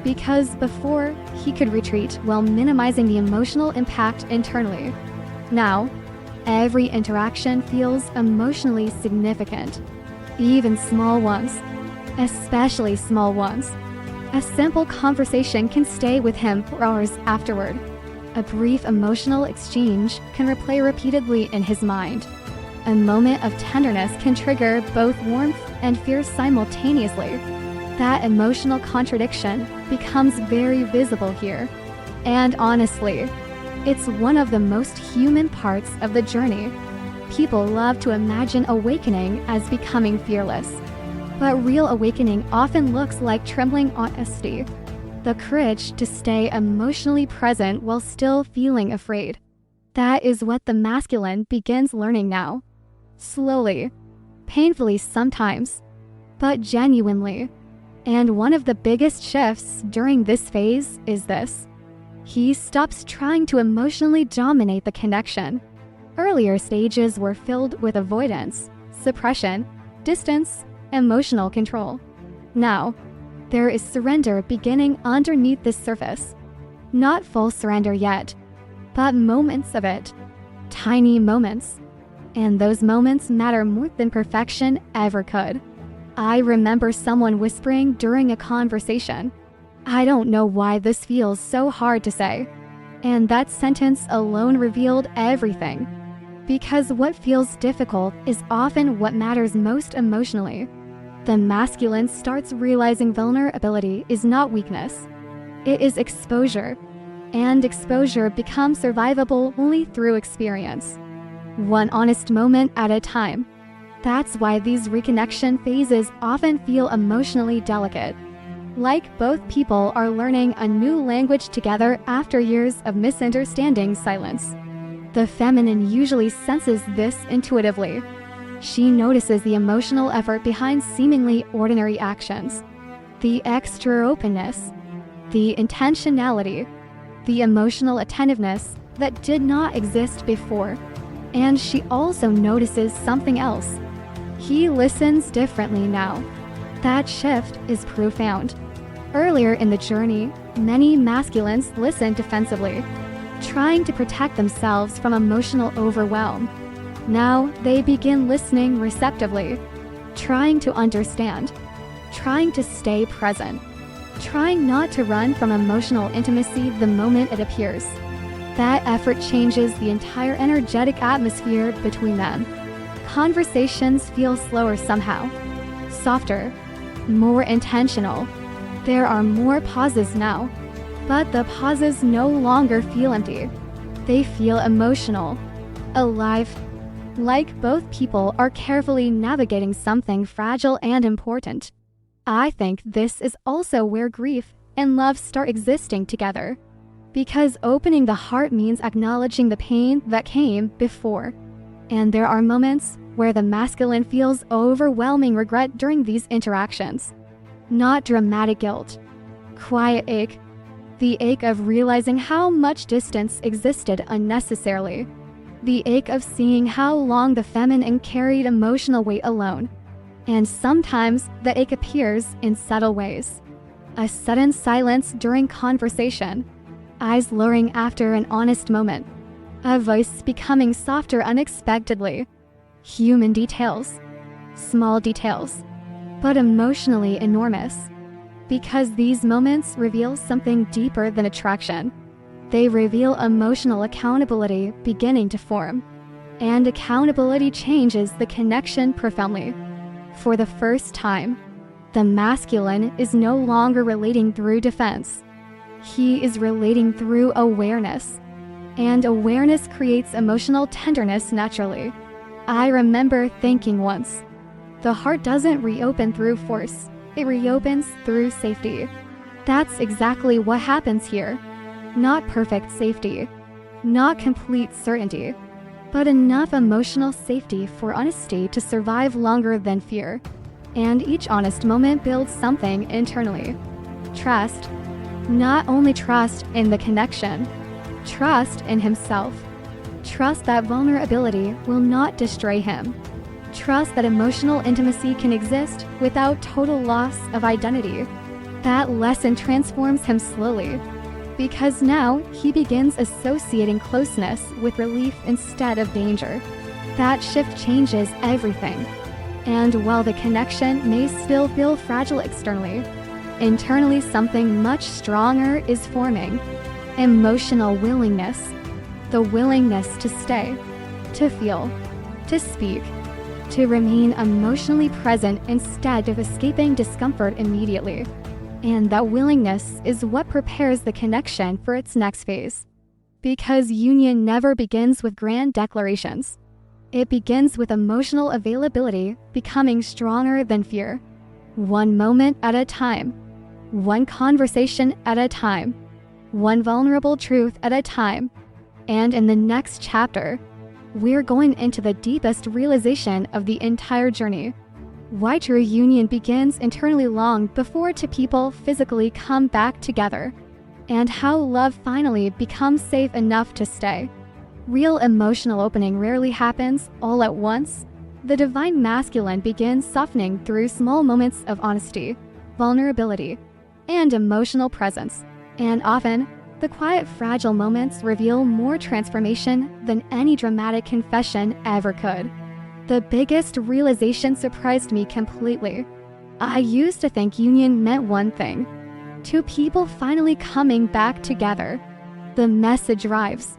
Because before, he could retreat while minimizing the emotional impact internally. Now, every interaction feels emotionally significant. Even small ones. Especially small ones. A simple conversation can stay with him for hours afterward. A brief emotional exchange can replay repeatedly in his mind. A moment of tenderness can trigger both warmth and fear simultaneously. That emotional contradiction becomes very visible here. And honestly, it's one of the most human parts of the journey. people love to imagine awakening as becoming fearless. But real awakening often looks like trembling honesty, the courage to stay emotionally present while still feeling afraid. That is what the masculine begins learning now. Slowly, painfully sometimes, but genuinely. And one of the biggest shifts during this phase is this. He stops trying to emotionally dominate the connection. Earlier stages were filled with avoidance, suppression, distance, emotional control. Now, there is surrender beginning underneath this surface. Not full surrender yet, but moments of it. Tiny moments. And those moments matter more than perfection ever could. I remember someone whispering during a conversation, "I don't know why this feels so hard to say." And that sentence alone revealed everything. Because what feels difficult is often what matters most emotionally. The masculine starts realizing vulnerability is not weakness. It is exposure. And exposure becomes survivable only through experience. One honest moment at a time. That's why these reconnection phases often feel emotionally delicate. Like both people are learning a new language together after years of misunderstanding silence. The feminine usually senses this intuitively. She notices the emotional effort behind seemingly ordinary actions, the extra openness, the intentionality, the emotional attentiveness that did not exist before. And she also notices something else. He listens differently now. That shift is profound. Earlier in the journey, many masculines listened defensively, trying to protect themselves from emotional overwhelm. Now they begin listening receptively, trying to understand, trying to stay present, trying not to run from emotional intimacy the moment it appears. That effort changes the entire energetic atmosphere between them. Conversations feel slower somehow, softer, more intentional. There are more pauses now, but the pauses no longer feel empty. They feel emotional, alive, like both people are carefully navigating something fragile and important. I think this is also where grief and love start existing together, because opening the heart means acknowledging the pain that came before. And there are moments where the masculine feels overwhelming regret during these interactions. Not dramatic guilt, quiet ache, the ache of realizing how much distance existed unnecessarily, the ache of seeing how long the feminine carried emotional weight alone. And sometimes the ache appears in subtle ways. A sudden silence during conversation, eyes lowering after an honest moment, a voice becoming softer unexpectedly. Human details, small details, but emotionally enormous. Because these moments reveal something deeper than attraction. They reveal emotional accountability beginning to form. And accountability changes the connection profoundly. For the first time, the masculine is no longer relating through defense. He is relating through awareness. And awareness creates emotional tenderness naturally. I remember thinking once, the heart doesn't reopen through force, it reopens through safety. That's exactly what happens here. Not perfect safety, not complete certainty, but enough emotional safety for honesty to survive longer than fear. And each honest moment builds something internally. Trust. Not only trust in the connection, trust in himself. Trust that vulnerability will not destroy him. Trust that emotional intimacy can exist without total loss of identity. That lesson transforms him slowly, because now he begins associating closeness with relief instead of danger. That shift changes everything. And while the connection may still feel fragile externally, internally something much stronger is forming. Emotional willingness. The willingness to stay, to feel, to speak, to remain emotionally present instead of escaping discomfort immediately. And that willingness is what prepares the connection for its next phase. Because union never begins with grand declarations. It begins with emotional availability becoming stronger than fear. One moment at a time. One conversation at a time. One vulnerable truth at a time. And in the next chapter, we're going into the deepest realization of the entire journey. Why true union begins internally long before two people physically come back together. And how love finally becomes safe enough to stay. Real emotional opening rarely happens all at once. The divine masculine begins softening through small moments of honesty, vulnerability, and emotional presence. And often, the quiet, fragile moments reveal more transformation than any dramatic confession ever could. The biggest realization surprised me completely. I used to think union meant one thing: two people finally coming back together. The message arrives.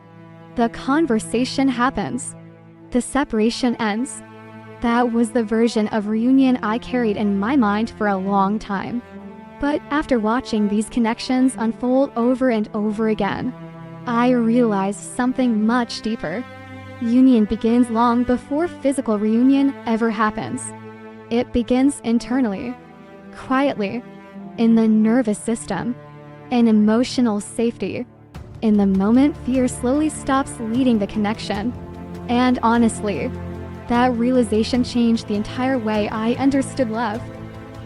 The conversation happens. The separation ends. That was the version of reunion I carried in my mind for a long time. But after watching these connections unfold over and over again, I realized something much deeper. Union begins long before physical reunion ever happens. It begins internally, quietly, in the nervous system, in emotional safety, in the moment fear slowly stops leading the connection. And honestly, that realization changed the entire way I understood love.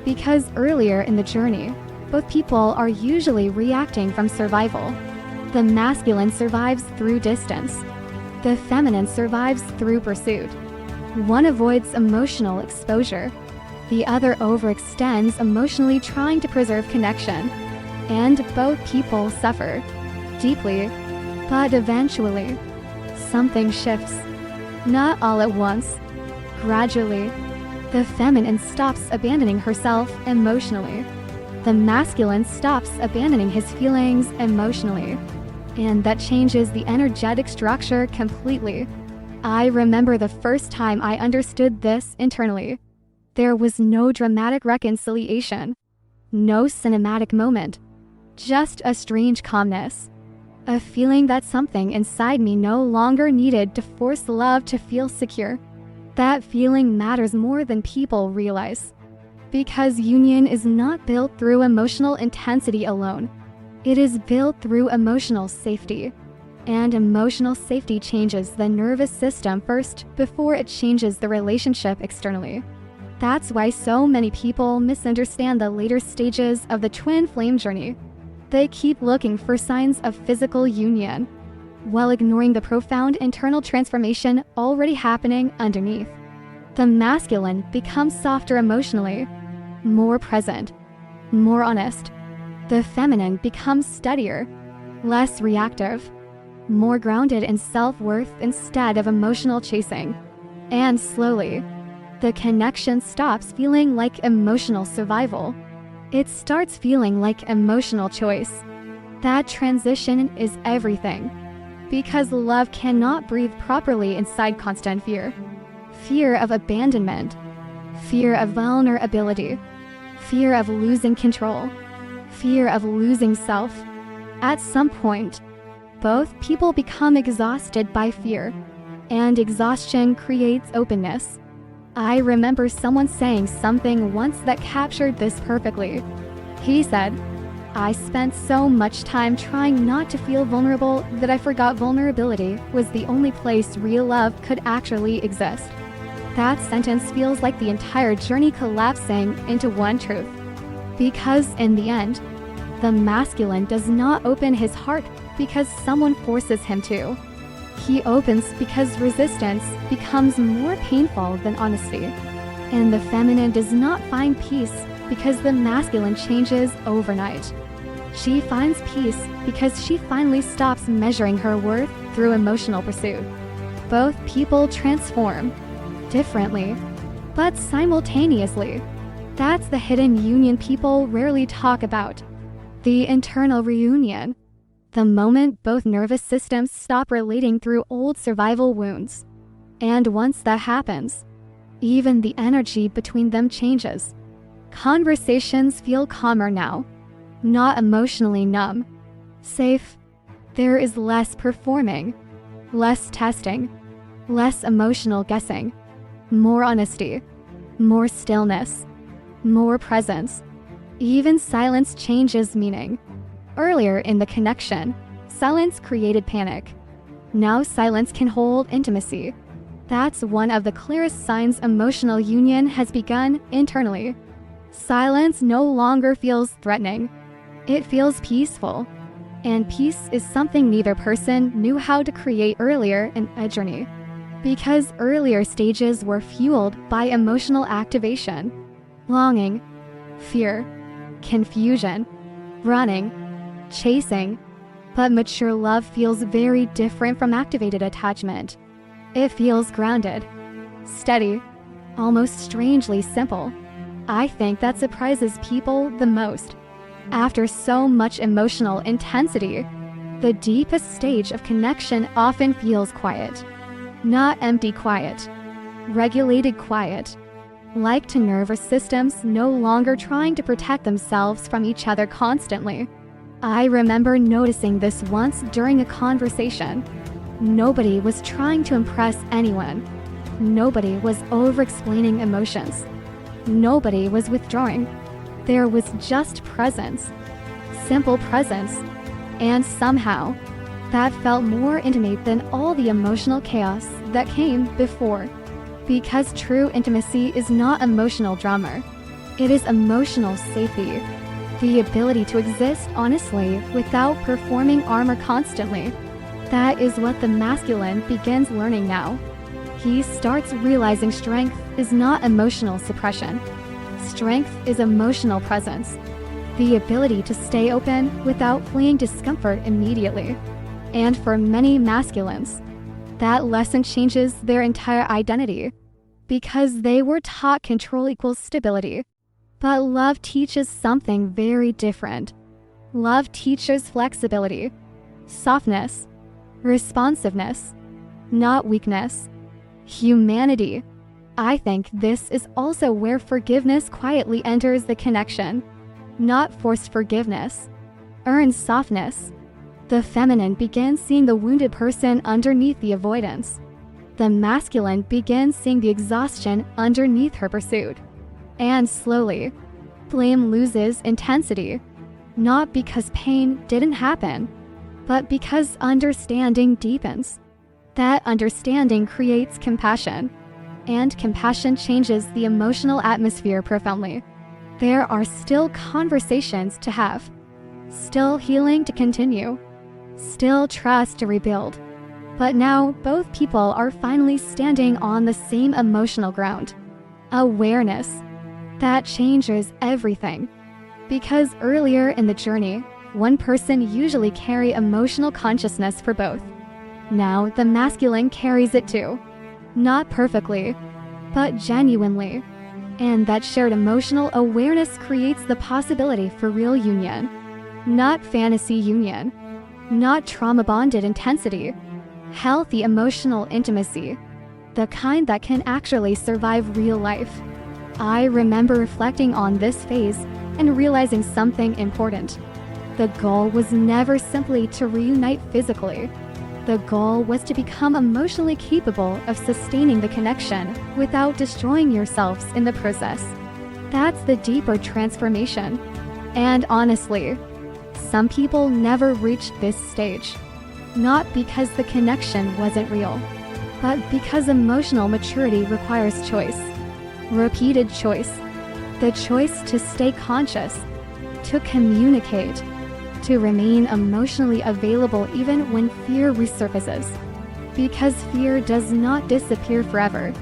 Because earlier in the journey, both people are usually reacting from survival. The masculine survives through distance. The feminine survives through pursuit. One avoids emotional exposure. The other overextends emotionally trying to preserve connection. And both people suffer. Deeply, but eventually, something shifts. Not all at once. Gradually, the feminine stops abandoning herself emotionally. The masculine stops abandoning his feelings emotionally. And that changes the energetic structure completely. I remember the first time I understood this internally. There was no dramatic reconciliation. No cinematic moment. Just a strange calmness. A feeling that something inside me no longer needed to force love to feel secure. That feeling matters more than people realize. Because union is not built through emotional intensity alone. It is built through emotional safety. And emotional safety changes the nervous system first before it changes the relationship externally. That's why so many people misunderstand the later stages of the twin flame journey. They keep looking for signs of physical union, while ignoring the profound internal transformation already happening underneath. The masculine becomes softer emotionally, more present, more honest. The feminine becomes steadier, less reactive, more grounded in self-worth instead of emotional chasing. And slowly, the connection stops feeling like emotional survival. It starts feeling like emotional choice. That transition is everything. Because love cannot breathe properly inside constant fear. Fear of abandonment. Fear of vulnerability. Fear of losing control. Fear of losing self. At some point, both people become exhausted by fear. And exhaustion creates openness. I remember someone saying something once that captured this perfectly. He said, "I spent so much time trying not to feel vulnerable that I forgot vulnerability was the only place real love could actually exist." That sentence feels like the entire journey collapsing into one truth. Because in the end, the masculine does not open his heart because someone forces him to. He opens because resistance becomes more painful than honesty. And the feminine does not find peace because the masculine changes overnight. She finds peace because she finally stops measuring her worth through emotional pursuit. Both people transform, differently, but simultaneously. That's the hidden union people rarely talk about. The internal reunion. The moment both nervous systems stop relating through old survival wounds. And once that happens, even the energy between them changes. Conversations feel calmer now, not emotionally numb. Safe. There is less performing, less testing, less emotional guessing, more honesty, more stillness, more presence. Even silence changes meaning. Earlier in the connection, silence created panic. Now silence can hold intimacy. That's one of the clearest signs emotional union has begun internally. Silence no longer feels threatening. It feels peaceful. And peace is something neither person knew how to create earlier in a journey. Because earlier stages were fueled by emotional activation, longing, fear, confusion, running, chasing. But mature love feels very different from activated attachment. It feels grounded, steady, almost strangely simple. I think that surprises people the most. After so much emotional intensity, the deepest stage of connection often feels quiet. Not empty quiet, regulated quiet. Like to nervous systems no longer trying to protect themselves from each other constantly. I remember noticing this once during a conversation. Nobody was trying to impress anyone. Nobody was over-explaining emotions. Nobody was withdrawing. There was just presence. Simple presence. And somehow, that felt more intimate than all the emotional chaos that came before. Because true intimacy is not emotional drama. It is emotional safety. The ability to exist honestly without performing armor constantly. That is what the masculine begins learning now. He starts realizing strength is not emotional suppression. Strength is emotional presence. The ability to stay open without fleeing discomfort immediately. And for many masculines, that lesson changes their entire identity. Because they were taught control equals stability. But love teaches something very different. Love teaches flexibility, softness, responsiveness, not weakness, humanity. I think this is also where forgiveness quietly enters the connection. Not forced forgiveness, earned softness. The feminine begins seeing the wounded person underneath the avoidance. The masculine begins seeing the exhaustion underneath her pursuit. And slowly, blame loses intensity. Not because pain didn't happen, but because understanding deepens. That understanding creates compassion. And compassion changes the emotional atmosphere profoundly. There are still conversations to have. Still healing to continue. Still trust to rebuild. But now both people are finally standing on the same emotional ground. Awareness. That changes everything. Because earlier in the journey, one person usually carried emotional consciousness for both. Now the masculine carries it too. Not perfectly, but genuinely. And that shared emotional awareness creates the possibility for real union. Not fantasy union. Not trauma-bonded intensity. Healthy emotional intimacy. The kind that can actually survive real life. I remember reflecting on this phase and realizing something important. The goal was never simply to reunite physically. The goal was to become emotionally capable of sustaining the connection without destroying yourselves in the process. That's the deeper transformation. And honestly, some people never reached this stage. Not because the connection wasn't real, but because emotional maturity requires choice. Repeated choice. The choice to stay conscious, to communicate, to remain emotionally available even when fear resurfaces. Because fear does not disappear forever.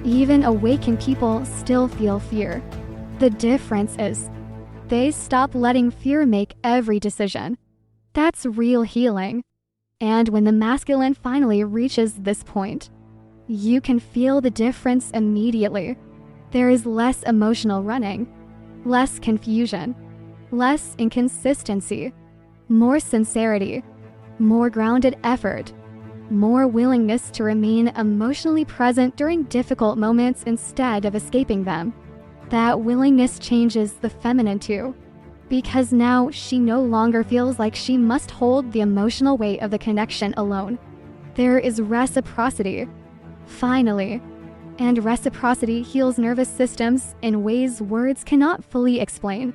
Even awakened people still feel fear. The difference is, they stop letting fear make every decision. That's real healing. And when the masculine finally reaches this point, you can feel the difference immediately. There is less emotional running, less confusion, less inconsistency, more sincerity, more grounded effort, more willingness to remain emotionally present during difficult moments instead of escaping them. That willingness changes the feminine too, because now she no longer feels like she must hold the emotional weight of the connection alone. There is reciprocity. Finally. And reciprocity heals nervous systems in ways words cannot fully explain.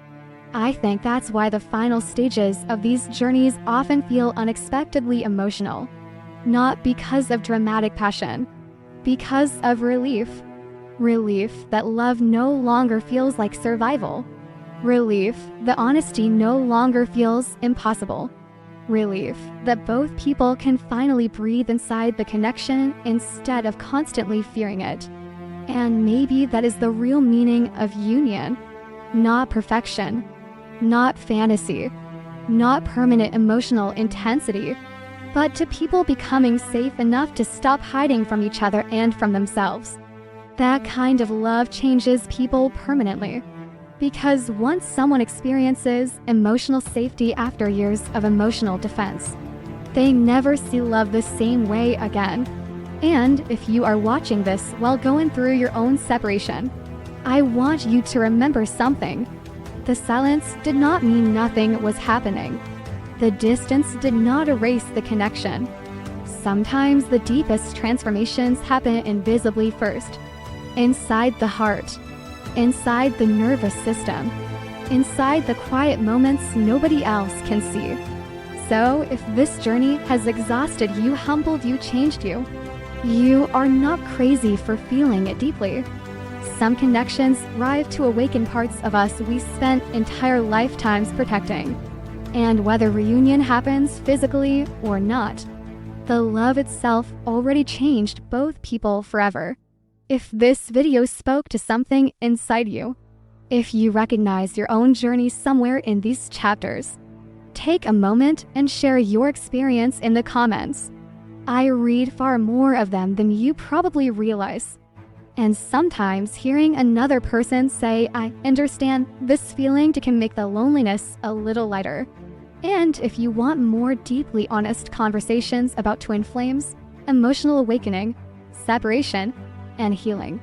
I think that's why the final stages of these journeys often feel unexpectedly emotional. Not because of dramatic passion, because of relief. Relief that love no longer feels like survival. Relief that honesty no longer feels impossible. Relief that both people can finally breathe inside the connection instead of constantly fearing it. And maybe that is the real meaning of union. Not perfection, not fantasy, not permanent emotional intensity, but to people becoming safe enough to stop hiding from each other and from themselves. That kind of love changes people permanently. Because once someone experiences emotional safety after years of emotional defense, they never see love the same way again. And if you are watching this while going through your own separation, I want you to remember something. The silence did not mean nothing was happening. The distance did not erase the connection. Sometimes the deepest transformations happen invisibly first. Inside the heart. Inside the nervous system. Inside the quiet moments nobody else can see. So, if this journey has exhausted you, humbled you, changed you, you are not crazy for feeling it deeply. Some connections thrive to awaken parts of us we spent entire lifetimes protecting. And whether reunion happens physically or not, the love itself already changed both people forever. If this video spoke to something inside you, if you recognize your own journey somewhere in these chapters, take a moment and share your experience in the comments. I read far more of them than you probably realize. And sometimes hearing another person say, "I understand this feeling," can make the loneliness a little lighter. And if you want more deeply honest conversations about twin flames, emotional awakening, separation, and healing,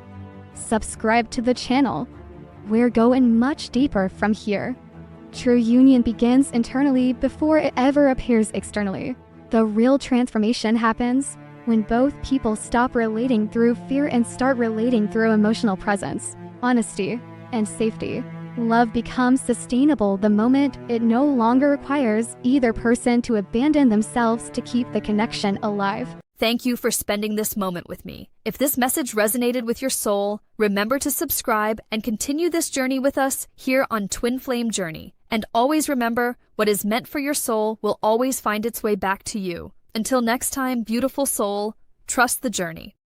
subscribe to the channel. We're going much deeper from here. True union begins internally before it ever appears externally. The real transformation happens when both people stop relating through fear and start relating through emotional presence, honesty, and safety. Love becomes sustainable the moment it no longer requires either person to abandon themselves to keep the connection alive. Thank you for spending this moment with me. If this message resonated with your soul, remember to subscribe and continue this journey with us here on Twin Flame Journey. And always remember, what is meant for your soul will always find its way back to you. Until next time, beautiful soul, trust the journey.